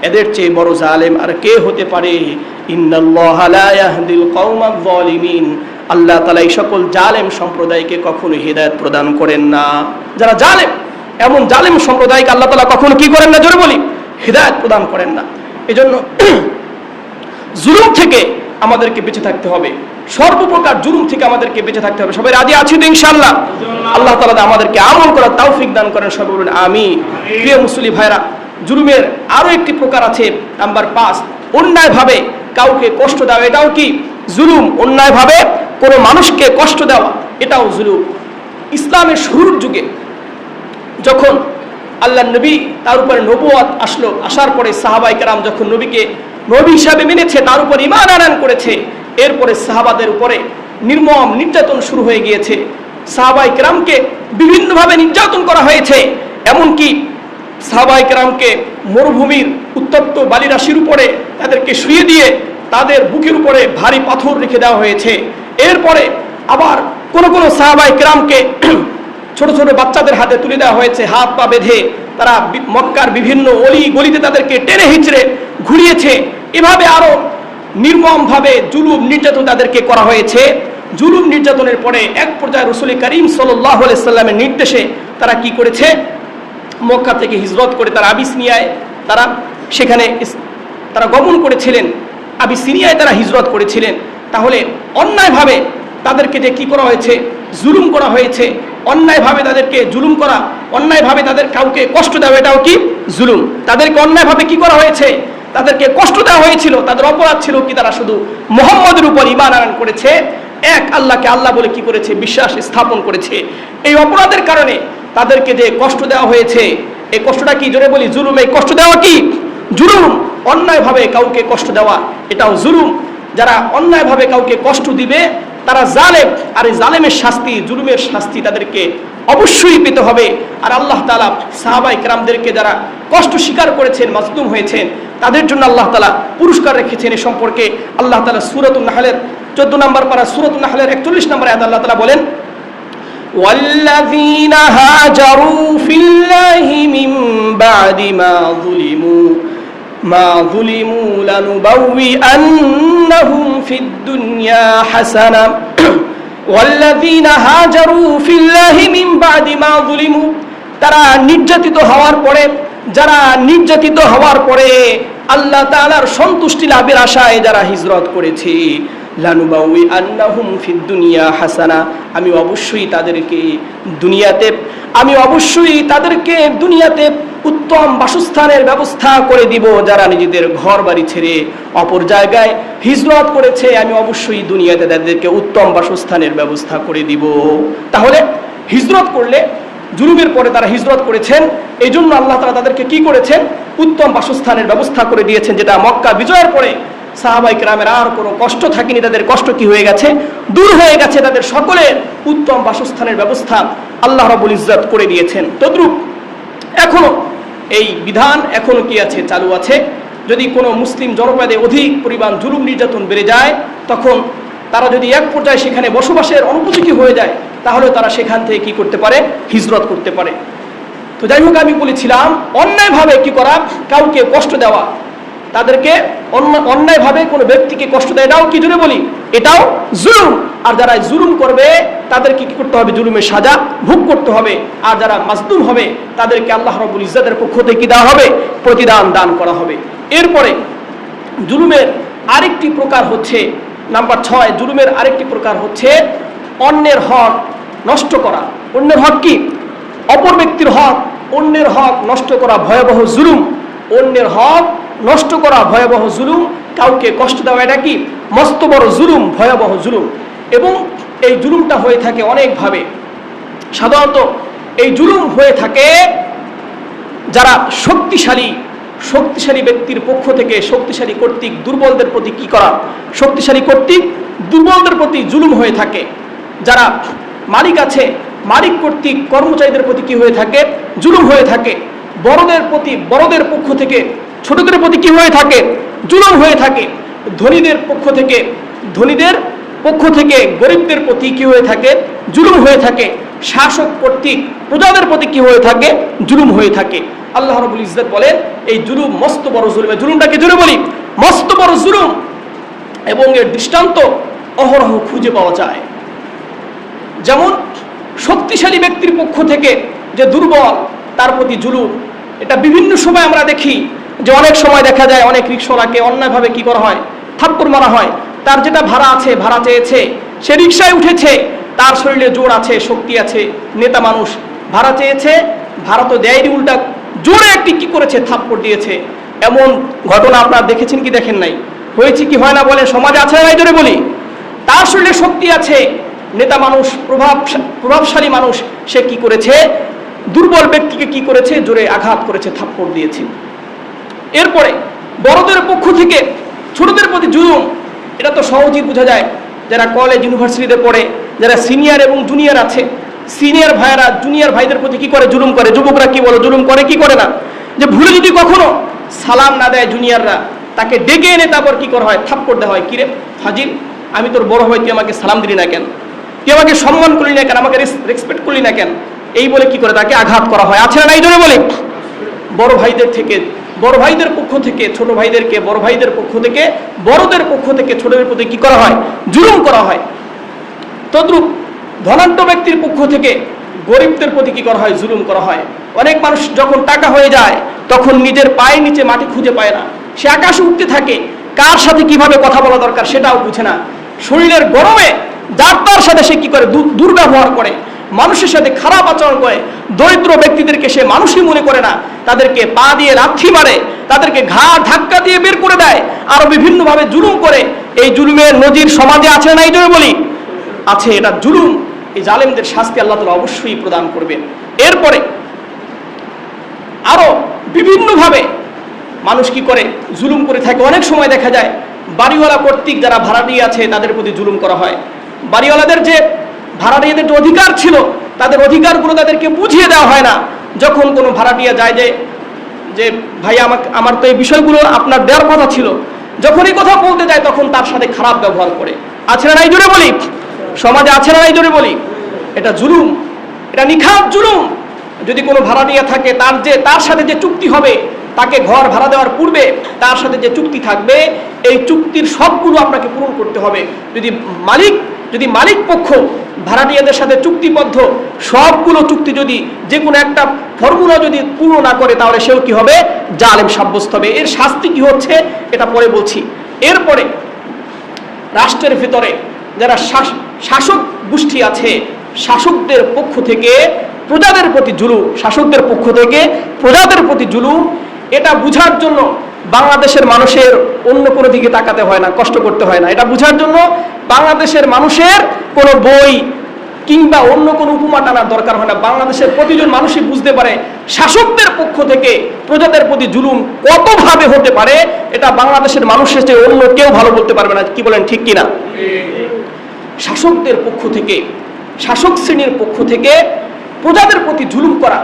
Speaker 1: এদের চেয়ে বড় জালেম আর কে হতে পারে? ইন্নাল্লাহা লা ইয়াহদিল কওমায যালিমিন, আল্লাহ তাআলা এই সকল জালেম সম্প্রদায়কে কখনো হিদায়াত প্রদান করেন না। যারা জালেম, এমন জালেম সম্প্রদায়কে আল্লাহ তাআলা কখনো কি করেন না? জোরে বলি, হিদায়াত প্রদান করেন না। এজন্য জুলুম থেকে আমাদেরকে বেঁচে থাকতে হবে, সর্বপ্রকার জুলুম থেকে আমাদেরকে বেঁচে থাকতে হবে। সবাই রাজি আছি তো ইনশাআল্লাহ? আল্লাহ তাআলা আমাদেরকে আমল করার তৌফিক দান করেন, সবাই বলুন আমিন। প্রিয় মুসলিম ভাইরা, জুলুমের আরো একটি প্রকার আছে, নাম্বার 5, অন্যায়ভাবে কাউকে কষ্ট দেওয়া। এটাও কি জুলুম? অন্যায়ভাবে কোনো মানুষকে কষ্ট দেওয়া, এটাও জুলুম। ইসলামের শুরুর যুগে যখন আল্লাহ নবী, তার উপরে নবুয়ত আসলো, আসার পরে সাহাবায়ে কেরাম যখন নবীকে নবী হিসাবে মেনেছে, তার উপর ঈমান আনয়ন করেছে, এরপরে সাহাবাদের উপরে নির্মম নির্যাতন শুরু হয়ে গিয়েছে। সাহাবায়ে কেরামকে বিভিন্নভাবে নির্যাতন করা হয়েছে। এমনকি সাহাবায়ে কেরামকে মরুভূমির উত্তপ্ত বালিরাশির উপরে তাদেরকে শুয়ে দিয়ে তাদের বুকের উপরে ভারী পাথর রেখে দেওয়া হয়েছে। এরপরে আবার কোন সাহাবায়ে কেরামকে ছোট ছোট বাচ্চাদের হাতে তুলে দেওয়া হয়েছে, হাত পা বেঁধে তারা মক্কার বিভিন্ন অলি গলিতে তাদেরকে টেনে হিচড়ে ঘুরিয়েছে। এভাবে আরো নির্মমভাবে জুলুম নির্যাতন তাদেরকে করা হয়েছে। জুলুম নির্যাতনের পরে এক পর্যায়ে রাসূল করিম সাল্লাল্লাহু আলাইহি সাল্লামের নির্দেশে তারা কি করেছে? মক্কা থেকে হিজরত করে তারা আবিসিনিয়ায় তারা সেখানে তারা গমন করেছিলেন, আবিসিনিয়ায় তারা হিজরত করেছিলেন। তাহলে অন্যায়ভাবে তাদেরকে যে কি করা হয়েছে? জুলুম করা হয়েছে। অন্যায়ভাবে তাদেরকে জুলুম করা, অন্যায়ভাবে তাদের কাউকে কষ্ট দেওয়া, এটাও কি জুলুম। তাদেরকে অন্যায়ভাবে কি করা হয়েছে? তাদেরকে কষ্ট দেওয়া হয়েছিল। তাদের অপরাধ ছিল কি? তারা শুধু মুহাম্মদের উপর ঈমান আনয়ন করেছে, এক আল্লাহকে আল্লাহ বলে কি করেছে? বিশ্বাস স্থাপন করেছে। এই অপরাধের কারণে তাদেরকে যে কষ্ট দেওয়া হয়েছে, এই কষ্টটা কি? জোরে বলি জুলুম। এই কষ্ট দেওয়া কি? জুলুম। অন্যায়ভাবে কাউকে কষ্ট দেওয়া, এটাও জুলুম। যারা অন্যায়ভাবে কাউকে কষ্ট দিবে তারা জালেম। আর এই জালেমের শাস্তি, জুলুমের শাস্তি তাদেরকে অবশ্যই পেতে হবে। আর আল্লাহ তাআলা সাহাবায়ে কেরামদেরকে যারা কষ্ট স্বীকার করেছেন, মাজলুম হয়েছেন, তাদের জন্য আল্লাহ তাআলা পুরস্কার রেখেছেন। এ সম্পর্কে আল্লাহ তাআলা সূরাতুন নাহলের 14 নম্বর পারা সূরাতুন নাহলের 41 নম্বর আয়াতে আল্লাহ তাআলা বলেন, والذين هاجروا في الله من بعد ما ظلموا لنبوئنهم في الدنيا حسنة والذين هاجروا في الله من بعد ما ظلموا তারা নির্যাতিত হওয়ার পরে, যারা নির্যাতিত হওয়ার পরে আল্লাহ তাআলার সন্তুষ্টি লাভের আশায় যারা হিজরত করেছে, লানুবাউইআন্নাহুম ফিদ দুনিয়া হাসানা, আমি অবশ্যই তাদেরকে দুনিয়াতে উত্তম বাসস্থানের ব্যবস্থা করে দিব। যারা নিজেদের ঘর বাড়ি ছেড়ে অপর জায়গায় হিজরত করেছে, আমি অবশ্যই দুনিয়াতে তাদেরকে উত্তম বাসস্থানের ব্যবস্থা করে দিব। তাহলে হিজরত করলে, জুলুমের পরে তারা হিজরত করেছেন, এই জন্য আল্লাহ তাআলা তাদেরকে কি করেছেন? উত্তম বাসস্থানের ব্যবস্থা করে দিয়েছেন, যেটা মক্কা বিজয়ের পরে সাহাবায়ে কেরামের আর কোনো কষ্ট থাকেনি। তাদের কষ্ট কি হয়ে গেছে? দূর হয়ে গেছে। তাদের সকলের উত্তম বাসস্থানের ব্যবস্থা আল্লাহ রাব্বুল ইজ্জত করে দিয়েছেন। তদ্রূপ এখনো এই বিধান এখনো কি আছে? চালু আছে। যদি কোনো মুসলিম জনপদে অধিক পরিমাণ জুলুম নির্যাতন বেড়ে যায়, তখন তারা যদি এক পর্যায়ে সেখানে বসবাসের অনুপযোগী হয়ে যায়, তাহলে তারা সেখান থেকে কি করতে পারে? হিজরত করতে পারে। তো যাই হোক, আমি বলেছিলাম অন্যায়ভাবে কি করা? কাউকে কষ্ট দেওয়া, তাদেরকে অন্যায়ভাবে কোনো ব্যক্তিকে কষ্ট দেয়, এটাও কি জুড়ে বলি? এটাও জুলুম। আর যারা জুলুম করবে তাদেরকে কি করতে হবে? জুলুমের সাজা ভোগ করতে হবে। আর যারা মাজলুম হবে তাদেরকে আল্লাহ রাব্বুল ইজ্জতের পক্ষ থেকে কি দেওয়া হবে? প্রতিদান দান করা হবে। এরপরে জুলুমের আরেকটি প্রকার হচ্ছে নাম্বার 6। জুলুমের আরেকটি প্রকার হচ্ছে অন্যের হক নষ্ট করা। অন্যের হক কি? অপর ব্যক্তির হক, অন্যের হক নষ্ট করা ভয়াবহ জুলুম। অন্যের হক নষ্ট করা ভয়াবহ জুলুম, কাউকে কষ্ট দেওয়া, এটা কি? মস্ত বড় জুলুম, ভয়াবহ জুলুম। এবং এই জুলুমটা হয়ে থাকে অনেকভাবে। সাধারণত এই জুলুম হয়ে থাকে যারা শক্তিশালী ব্যক্তির পক্ষ থেকে, শক্তিশালী কর্তৃক দুর্বলদের প্রতি কি করা? শক্তিশালী কর্তৃক দুর্বলদের প্রতি জুলুম হয়ে থাকে। যারা মালিক আছে, মালিক কর্তৃক কর্মচারীদের প্রতি কি হয়ে থাকে? জুলুম হয়ে থাকে। বড়দের পক্ষ থেকে ছোটদের প্রতি কি হয়ে থাকে? জুলুম হয়ে থাকে। ধনীদের পক্ষ থেকে গরিবদের প্রতি কি হয়ে থাকে? জুলুম হয়ে থাকে। শাসক কর্তৃক প্রজাদের প্রতি কি হয়ে থাকে? জুলুম হয়ে থাকে। আল্লাহ রাব্বুল ইজ্জত বলেন, এই জুলুম মস্ত বড় জুলুম। জুলুমটাকে জুড়ে বলি মস্ত বড় জুলুম, এবং এর দৃষ্টান্ত অহরহ খুঁজে পাওয়া যায়। যেমন শক্তিশালী ব্যক্তির পক্ষ থেকে যে দুর্বল, তার প্রতি জুলুম, এটা বিভিন্ন সময় আমরা দেখি যে অনেক সময় দেখা যায় অনেক রিকশাওয়ালাকে অন্যায়ভাবে কি করা হয়? থাপ্পড় মারা হয়। তার যেটা ভাড়া আছে, ভাড়া চেয়েছে, সে রিকশায় উঠেছে, তার শরীরে জোর আছে, শক্তি আছে, নেতা মানুষ, ভাড়া চেয়েছে, ভাড়া তো দেয়নি, উল্টা জোরে একটি কি করেছে? থাপ্পড় দিয়েছে। এমন ঘটনা আপনারা দেখেছেন কি দেখেন নাই? হয়েছে কি হয় না বলে? সমাজে আছে না? জোরে বলি। তার শরীরে শক্তি আছে, নেতা মানুষ, প্রভাবশালী মানুষ, সে কি করেছে? দুর্বল ব্যক্তিকে কি করেছে? জোরে আঘাত করেছে, থাপ্পড় দিয়েছে। এরপরে বড়দের পক্ষ থেকে ছোটদের প্রতি জুলুম, এটা তো সহজেই বোঝা যায়। যারা কলেজ ইউনিভার্সিটিতে পড়ে, যারা সিনিয়র এবং জুনিয়র আছে, সিনিয়র ভাইয়েরা জুনিয়র ভাইদের প্রতি কি করে? জুলুম করে। যুবকরা কি বলে? জুলুম করে কি করে না? যে ভুলে যদি কখনো সালাম না দেয় জুনিয়ররা, তাকে ডেকে এনে তারপর কি করা হয়? থাপ্পড় দেওয়া হয়। কিরে ফাজিল, আমি তোর বড় ভাই, তুই আমাকে সালাম দিলি না কেন? তুই আমাকে সম্মান করলি না কেন? আমাকে রেসপেক্ট করলি না কেন? এই বলে কি করে? তাকে আঘাত করা হয়। আছে না? এই জন্য বলে বড় ভাইদের পক্ষ থেকে ছোট ভাইদেরকে, বড় ভাইদের পক্ষ থেকে বড়দের পক্ষ থেকে ছোটদের প্রতি কি করা হয়? জুলুম করা হয়। তদ্রূপ ধনাঢ্য ব্যক্তির পক্ষ থেকে গরিবদের প্রতি কি করা হয়? জুলুম করা হয়। অনেক মানুষ যখন টাকা হয়ে যায়, তখন নিজের পায়ের নিচে মাটি খুঁজে পায় না, সে আকাশে উঠতে থাকে, কার সাথে কিভাবে কথা বলা দরকার সেটাও বুঝে না। শরীরের গরমে যার তার সাথে সে কি করে? দুর্ব্যবহার করে, মানুষের সাথে খারাপ আচরণ করে। দরিদ্র ব্যক্তিদেরকে সে মানুষই মনে করে না, তাদেরকে পা দিয়ে লাথি মারে, তাদেরকে ঘাড় ধাক্কা দিয়ে বের করে দেয়, আরো বিভিন্নভাবে জুলুম করে। এই জুলুমের নজির সমাজে আছে না? এই জন্য বলি আছে। এটা জুলুম। এই জালেমদের শাস্তি আল্লাহ তাআলা অবশ্যই প্রদান করবেন। এরপরে আরো বিভিন্নভাবে মানুষ কি করে? জুলুম করে থাকে। অনেক সময় দেখা যায় বাড়িওয়ালা কর্তৃক যারা ভাড়াটিয়া আছে তাদের প্রতি জুলুম করা হয়। বাড়িওয়ালাদের যে ভাড়াটিয়াদের যে অধিকার ছিল, তাদের অধিকারগুলো তাদেরকে বুঝিয়ে দেওয়া হয় না। যখন কোনো ভাড়াটিয়া যায় যে ভাই আমার তো এই বিষয়গুলো আপনার দেওয়ার কথা ছিল, যখন এই কথা বলতে যায় তখন তার সাথে খারাপ ব্যবহার করে। আছে না নাই জোরে বলি? সমাজে আছে না নাই জোরে বলি? এটা জুলুম, এটা নিখাত জুলুম। যদি কোনো ভাড়াটিয়া থাকে, তার সাথে যে চুক্তি হবে, তাকে ঘর ভাড়া দেওয়ার পূর্বে তার সাথে যে চুক্তি থাকবে, এই চুক্তির সবগুলো আপনাকে পূরণ করতে হবে। যদি মালিক পক্ষ ভাড়াটিয়াদের সাথে চুক্তিবদ্ধ সবগুলো চুক্তি যদি যে কোনো একটা ফর্মুলা যদি পূর্ণ না করে, তাহলে সেও কি হবে? জালেম সাব্যস্ত হবে। এর শাস্তি কি হচ্ছে এটা পরে বলছি। এরপরে রাষ্ট্রের ভিতরে যারা শাসক গোষ্ঠী আছে, শাসকদের পক্ষ থেকে প্রজাদের প্রতি জুলুম, শাসকদের পক্ষ থেকে প্রজাদের প্রতি জুলুম, এটা বুঝার জন্য বাংলাদেশের মানুষের অন্য কোনো দিকে তাকাতে হয় না, কষ্ট করতে হয় না। এটা বুঝার জন্য বাংলাদেশের মানুষের কোনো বই কিংবা অন্য কোনো উপমা টানার দরকার হয় না। বাংলাদেশের প্রতিজন মানুষই বুঝতে পারে শাসকদের পক্ষ থেকে প্রজাদের প্রতি জুলুম কতভাবে হতে পারে। এটা বাংলাদেশের মানুষের চেয়ে অন্য কেউ ভালো বলতে পারবে না। কি বলেন, ঠিক কিনা? শাসকদের পক্ষ থেকে, শাসক শ্রেণীর পক্ষ থেকে প্রজাদের প্রতি জুলুম করা,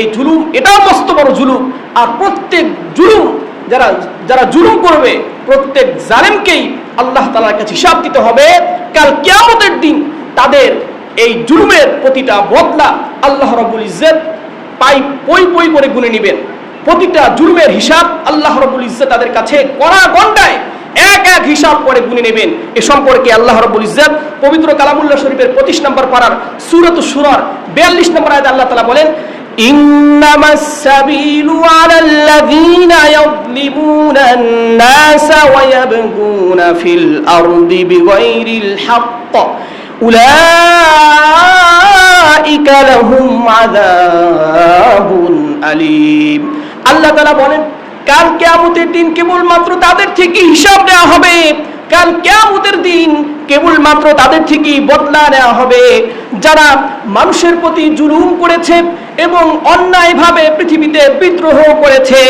Speaker 1: এই জুলুম এটাও মস্ত বড় জুলুম। আর প্রত্যেক জুলুম যারা জুলুম করবে, প্রত্যেক জালেমকেই আল্লাহ তাআলার কাছে হিসাব দিতে হবে। কাল কিয়ামতের দিন তাদের এই জুলুমের প্রতিটা বদলা আল্লাহ রাব্বুল ইজ্জত পই করে গুনে নেবেন। প্রতিটা জুলুমের হিসাব আল্লাহ রাব্বুল ইজ্জত তাদের কাছে কড়া গন্ডায় এক এক হিসাব করে গুনে নেবেন। এ সম্পর্কে আল্লাহ রাব্বুল ইজ্জত পবিত্র কালামুল্লাহ শরীফের 25 নম্বর পারার সূরাতুশ শুরার 42 নম্বর আয়াতে আল্লাহ তাআলা বলেন, ইন্নামাস সাবিলু আলাল্লাযীনা ইয়াযলিমুনান নাসা ওয়া ইয়াবগুনা ফিল আরদি বিগাইরিল হক উলাইকা লাহুম আযাবুন আলীম। আল্লাহ তাআলা বলেন, কাল কিয়ামতের দিন কেবলমাত্র তাদের থেকে হিসাব নেওয়া হবে। কাল কিয়ামতের দিন কেবলমাত্র তাদের থেকেই বদলা নেওয়া হবে যারা মানুষের প্রতি জুলুম করেছে এবং অন্যায়ভাবে পৃথিবীতে বিদ্রোহ করেছে,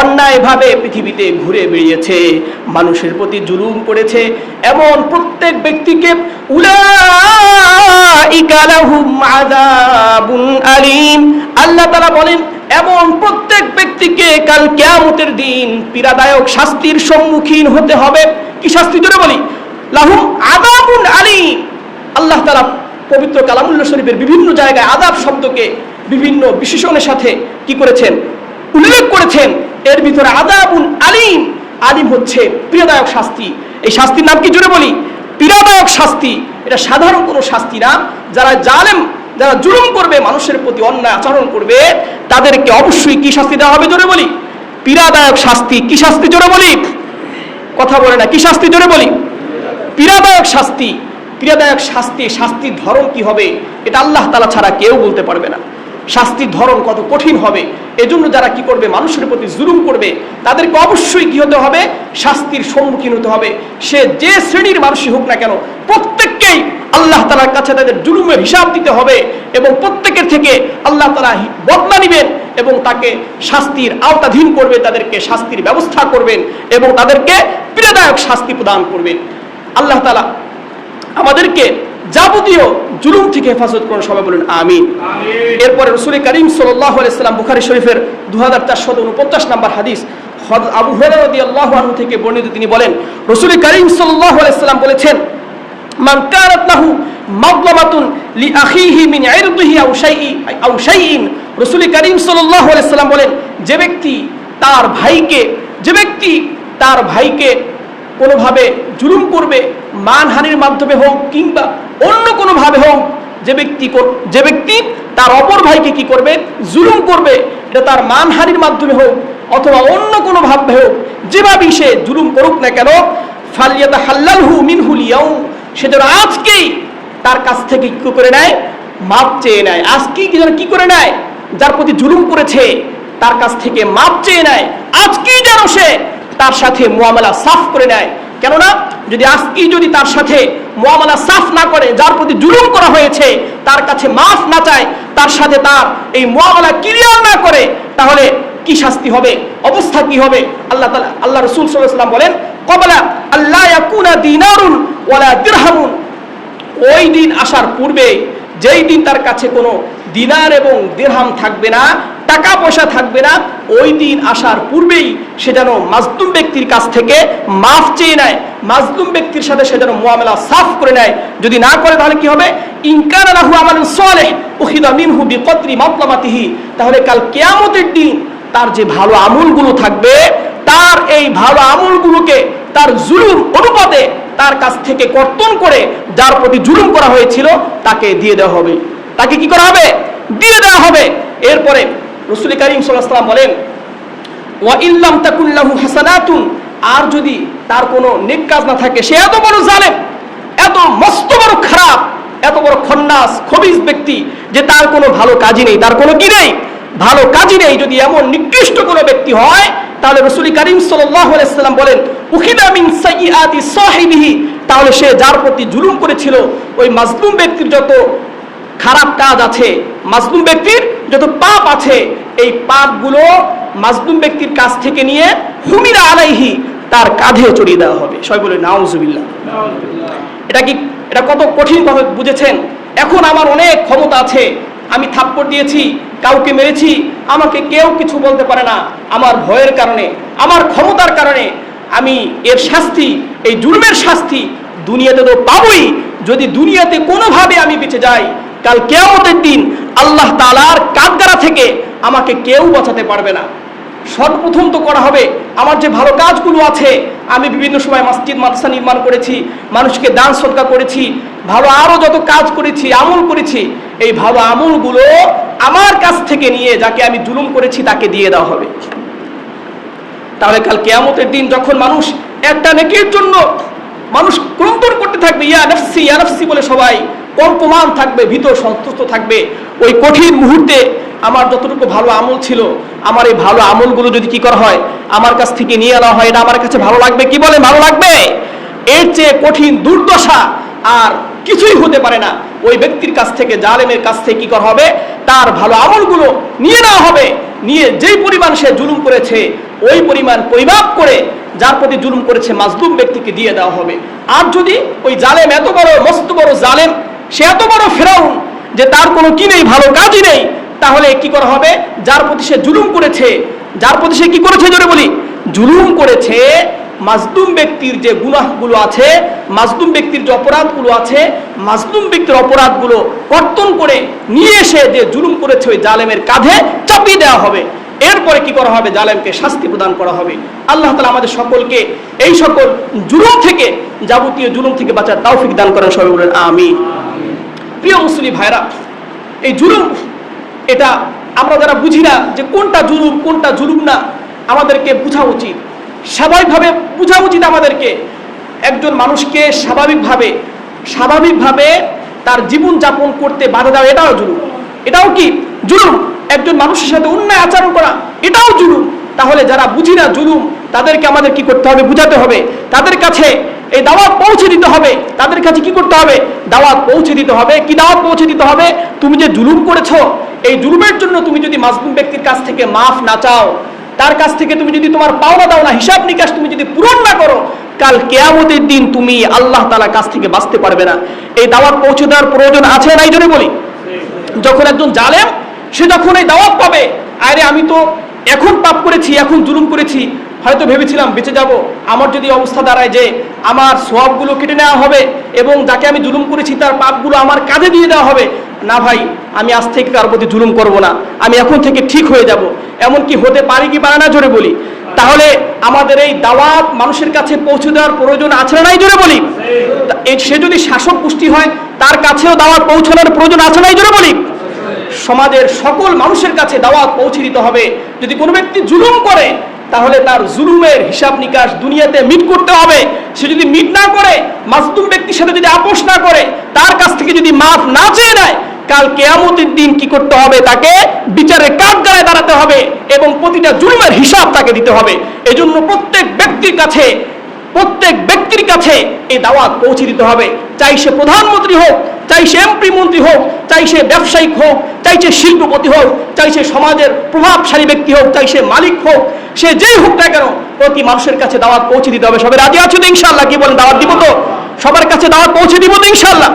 Speaker 1: অন্যায়ভাবে পৃথিবীতে ঘুরে বেরিয়েছে, মানুষের প্রতি জুলুম করেছে। এমন প্রত্যেক ব্যক্তিকে উলাইকা লাহুম আযাবুন আলীম। আল্লাহ তাআলা বলেন, এমন প্রত্যেক ব্যক্তিকে কাল কিয়ামতের দিন পীড়াদায়ক শাস্তির সম্মুখীন হতে হবে। কি শাস্তি জোরে বলি? লাহুম আযাবুন আলীম। আল্লাহ তাআলা পবিত্র কালামুল্লাহ শরীফের বিভিন্ন জায়গায় আযাব শব্দকে বিভিন্ন বিশেষণের সাথে কি করেছেন? উল্লেখ করেছেন। এর ভিতরে আযাবুন আলীম, আলীম হচ্ছে পীড়াদায়ক শাস্তি। এই শাস্তির নাম কি জোরে বলি? পীড়াদায়ক শাস্তি। এটা সাধারণ কোনো শাস্তি না। যারা জালেম, যারা জুলুম করবে, মানুষের প্রতি অন্যায় আচরণ করবে, তাদেরকে অবশ্যই কি শাস্তি দেওয়া হবে জোরে বলি? পীড়াদায়ক শাস্তি। কি শাস্তি জোরে বলি? কথা বলে না। কি শাস্তি জোরে বলি? পীড়াদায়ক শাস্তি। পীড়াদায়ক শাস্তি, শাস্তির ধরন কি হবে এটা আল্লাহ তাআলা ছাড়া কেউ বলতে পারবে না। শাস্তির ধরন কত কঠিন হবে, এজন্য যারা কি করবে, মানুষের প্রতি জুলুম করবে, তাদেরকে অবশ্যই কি হতে হবে? শাস্তির সম্মুখীন হতে হবে। সে যে শ্রেণীর মানুষই হোক না কেন, প্রত্যেককেই আল্লাহ তাআলার কাছে তাদের জুলুমের হিসাব দিতে হবে এবং প্রত্যেকের থেকে আল্লাহ তাআলা বদলা নেবেন এবং তাকে শাস্তির আওতাধীন করবে, তাদেরকে শাস্তির ব্যবস্থা করবেন এবং তাদেরকে পীড়াদায়ক শাস্তি প্রদান করবেন। আল্লাহ তাআলা আমাদেরকে যাবতীয় জুলুম থেকে হেফাজত করুন। সবাই বলুন আমিন। এরপরে রাসূল করিম সাল্লাল্লাহু আলাইহি সাল্লাম বুখারী শরীফের 2449 নম্বর হাদিস আবু হুরায়রা রাদিয়াল্লাহু আনহু থেকে বর্ণিত, তিনি বলেন, রাসূল করিম সাল্লাল্লাহু আলাইহি সাল্লাম বলেছেন, মান কানাত লাহু মাযলামাতুন লিআখিহি মিন ইরদিহি আও শাইইন। রাসূল করিম সাল্লাল্লাহু আলাইহি সাল্লাম বলেন, যে ব্যক্তি তার ভাইকে কোনোভাবে জুলুম করবে, মানহানির মাধ্যমে হোক কিংবা অন্য কোনোভাবে হোক, যে ব্যক্তি তার অপর ভাইকে কি করবে? জুলুম করবে। এটা তার মানহানির মাধ্যমে হোক অথবা অন্য কোনো ভাবে হোক, যেভাবেই সে জুলুম করুক না কেন, ফালিয়াতাহাল্লালহু মিনহুল ইয়াউম, সে যেন আজকেই তার কাছ থেকে কি করে নেয়? মাপ চেয়ে নেয়। আজকেই যেন কি করে নেয়? যার প্রতি জুলুম করেছে তার কাছ থেকে মাপ চেয়ে নেয়। আজকেই যেন সে তার সাথে মুআমালা সাফ করে নেয়। কেননা যদি তার সাথে মুআমালা সাফ না করে, যার প্রতি জুলুম করা হয়েছে তার কাছে মাফ না চায়, তার সাথে তার এই মুআমালা ক্লিয়ার না করে, তাহলে কি শাস্তি হবে? অবস্থা কি হবে? আল্লাহ রাসূল সাল্লাল্লাহু আলাইহি ওয়াসাল্লাম বলেন, ক্বাবলা আল্লা ইয়াকুনা দিনারুন ওয়ালা দিরহামুন। ওই দিন আসার পূর্বে যেই দিন তার কাছে কোনো দিনার এবং দিরহাম থাকবে না, টাকা পয়সা থাকবে না, ওই দিন আসার পূর্বেই সে যেন মাজলুম ব্যক্তির কাছ থেকে মাফ চেয়ে নেয়, মাজলুম ব্যক্তির সাথে সে যেন মুআমালা সাফ করে নেয়। যদি না করে তাহলে কি হবে? ইন কানা লাহু আমালুন সালিহ উখিযা মিনহু বিকদরি মাতলাবাতিহি, তাহলে কাল কিয়ামতের দিন তার যে ভালো আমলগুলো থাকবে, তার এই ভালো আমলগুলোকে তার জুলুম অনুপাতে তার কাছ থেকে কর্তন করে যার প্রতি জুলুম করা হয়েছিল তাকে দিয়ে দেওয়া হবে। তাকে কি করা হবে? দিয়ে দেওয়া হবে। এরপরে রাসূল কারীম সাল্লাল্লাহু আলাইহি ওয়াসাল্লাম বলেন, ওয়া ইল্লাম তাকুন লাহু হাসানাতুন, আর যদি তার কোনো নেক কাজ না থাকে, সে এত বড় জালেম, এত মস্ত বড় খারাপ, এত বড় খন্নাস খবিস ব্যক্তি যে তার কোনো ভালো কাজই নেই, তার কোনো কি নেই, ভালো কাজই নেই, যদি এমন নিকৃষ্ট কোনো ব্যক্তি হয়, তাহলে রাসূল কারীম সাল্লাল্লাহু আলাইহি ওয়াসাল্লাম বলেন, উখিদা মিন সাইয়্যাতি সাহিবিহি, তাহলে সে যার প্রতি জুলুম করেছিল ওই মাজলুম ব্যক্তির যত খারাপ কাজ আছে, মাজলুম ব্যক্তির যত পাপ আছে, এই পাপগুলো মাজলুম ব্যক্তির কাছ থেকে নিয়ে হুমিরা আলাইহি, তার কাঁধে চড়িয়ে দেওয়া হবে। সবাই বলে নাউজুবিল্লাহ। এটা কত কঠিন কথা বুঝেছেন? এখন আমার অনেক ক্ষমতা আছে, আমি থাপ্পড় দিয়েছি, কাউকে মেরেছি, আমাকে কেউ কিছু বলতে পারে না, আমার ভয়ের কারণে, আমার ক্ষমতার কারণে আমি এর শাস্তি, এই জুলুমের শাস্তি দুনিয়াতে তো পাবই। যদি দুনিয়াতে কোনোভাবে আমি বেঁচে যাই, কাল কিয়ামতের দিন আল্লাহ তাআলার কাঠগড়া থেকে আমাকে কেউ বাঁচাতে পারবে না। সর্বপ্রথম তো করা হবে আমার যে ভালো কাজগুলো আছে, আমি বিভিন্ন সময় মসজিদ মাদ্রাসা নির্মাণ করেছি, মানুষকে দান সদকা করেছি, ভালো আরো যত কাজ করেছি, আমল করেছি, এই ভালো আমলগুলো আমার কাছ থেকে নিয়ে যাকে আমি জুলুম করেছি তাকে দিয়ে দেওয়া হবে। তাহলে কাল কিয়ামতের দিন যখন মানুষ একটা নেকির জন্য মানুষ ক্রন্দন করতে থাকবে, ইয়া নাফসি বলে সবাই কম্পমান থাকবে, ভীত সন্ত্রস্ত থাকবে, ওই কঠিন মুহূর্তে আমার যতটুকু ভালো আমল ছিল, আমার এই ভালো আমলগুলো যদি কি করা হয়, আমার কাছ থেকে নিয়ে নেওয়া হয়, এটা আমার কাছে ভালো লাগবে? কি বলে ভালো লাগবে? এর চেয়ে কঠিন দুর্দশা আর কিছুই হতে পারে না। ওই ব্যক্তির কাছ থেকে, জালেমের কাছ থেকে কি করা হবে? তার ভালো আমলগুলো নিয়ে নেওয়া হবে, নিয়ে যেই পরিমাণ সে জুলুম করেছে ওই পরিমাণ পরিমাপ করে যার প্রতি জুলুম করেছে মাজলুম ব্যক্তিকে দিয়ে দেওয়া হবে। আর যদি ওই জালেম এত বড় মস্ত বড় জালেম, সে এত বড় ফেরাউন যে তার কোনো কি নেই, ভালো কাজই নেই, তাহলে কি করা হবে? যার প্রতি সে জুলুম করেছে, যার প্রতি সে কি করেছে, জোরে বলি, জুলুম করেছে, মাজলুম ব্যক্তির যে গুনাহগুলো আছে, মাজলুম ব্যক্তির যে অপরাধগুলো আছে, মাজলুম ব্যক্তির অপরাধগুলো কর্তন করে নিয়ে এসে যে জুলুম করেছে ওই জালেমের কাঁধে চাপিয়ে দেওয়া হবে। এরপরে কি করা হবে? জালেমকে শাস্তি প্রদান করা হবে। আল্লাহ তাআলা আমাদের সকলকে এই সকল জুলুম থেকে, যাবতীয় জুলুম থেকে বাঁচার তৌফিক দান করেন। সবাই বলেন আমিন। প্রিয় মুসলিম ভাইরা, এই জুলুম, এটা আমরা যারা বুঝি না যে কোনটা জুলুম না, আমাদেরকে বোঝা উচিত, স্বাভাবিকভাবে বোঝা উচিত আমাদেরকে। একজন মানুষকে স্বাভাবিকভাবে তার জীবন যাপন করতে বাধা দেওয়া, এটাও জুলুম। এটাও কি জুলুম? একজন মানুষের সাথে অন্যায় আচরণ করা, এটাও জুলুম। তাহলে যারা বুঝি না জুলুম, তাদেরকে আমাদের কি করতে হবে? বুঝাতে হবে, তাদের কাছে এই দাওয়াত পৌঁছে দিতে হবে। তাদের কাছে কি করতে হবে? দাওয়াত পৌঁছে দিতে হবে। কি দাওয়াত পৌঁছে দিতে হবে? তুমি যে জুলুম করেছো, এই জুলুমের জন্য তুমি যদি মাজলুম ব্যক্তির কাছ থেকে মাফ না চাও, তার কাছ থেকে তুমি যদি তোমার পাওনা দাওনা হিসাব নিকাশ তুমি যদি পূরণ না করো, কাল কিয়ামতের দিন তুমি আল্লাহ তাআলার কাছ থেকে বাঁচতে পারবে না। এই দাওয়াত পৌঁছে দেওয়ার প্রয়োজন আছে না? এই জন্য বলি, যখন একজন জালেম সে যখন এই দাওয়াত পাবে, আরে আমি তো এখন পাপ করেছি, এখন জুলুম করেছি, হয়তো ভেবেছিলাম বেঁচে যাব, আমার যদি অবস্থা দাঁড়ায় যে আমার সওয়াবগুলো কেটে নেওয়া হবে এবং যাকে আমি জুলুম করেছি তার পাপগুলো আমার কাঁধে দিয়ে দেওয়া হবে, না ভাই, আমি আজ থেকে কার প্রতি জুলুম করব না, আমি এখন থেকে ঠিক হয়ে যাব, এমন কি হতে পারে কি পারে না? জোরে বলি। তাহলে আমাদের এই দাওয়াত মানুষের কাছে পৌঁছে দেওয়ার প্রয়োজন আছে না? নাই? জোরে বলি। সে যদি শাসক গোষ্ঠী হয়, তার কাছেও দাওয়াত পৌঁছানোর প্রয়োজন আছে না? জোরে বলি। সমাজের সকল মানুষের কাছে দাওয়াত পৌঁছে দিতে হবে। যদি কোনো ব্যক্তি জুলুম করে, তাহলে তার জুলুমের হিসাব নিকাশ দুনিয়াতে মিট করতে হবে। সে যদি মিট না করে, মাজলুম ব্যক্তির সাথে যদি আপোষ না করে, তার কাছ থেকে যদি মাফ না চেয়ে নেয়, কাল কিয়ামতের দিন কি করতে হবে? তাকে বিচারের কাঠগড়ায় দাঁড়াতে হবে এবং প্রতিটা জুলুমের হিসাব তাকে দিতে হবে। এজন্য প্রত্যেক ব্যক্তির কাছে এই দাওয়াত পৌঁছে দিতে হবে। চাই সে প্রধানমন্ত্রী হোক, চাই সে এমপি মন্ত্রী হোক, চাই সে ব্যবসায়িক হোক, চাই সে শিল্পপতি হোক, চাই সে সমাজের প্রভাবশালী ব্যক্তি হোক, চাই সে মালিক হোক, সে যেই হোক না কেন, প্রতি মানুষের কাছে দাওয়াত পৌঁছে দিতে হবে। সবাই রাজি আছো তো ইনশাআল্লাহ? কি বলেন, দাওয়াত দিব তো? সবার কাছে দাওয়াত পৌঁছে দিব তো ইনশাআল্লাহ?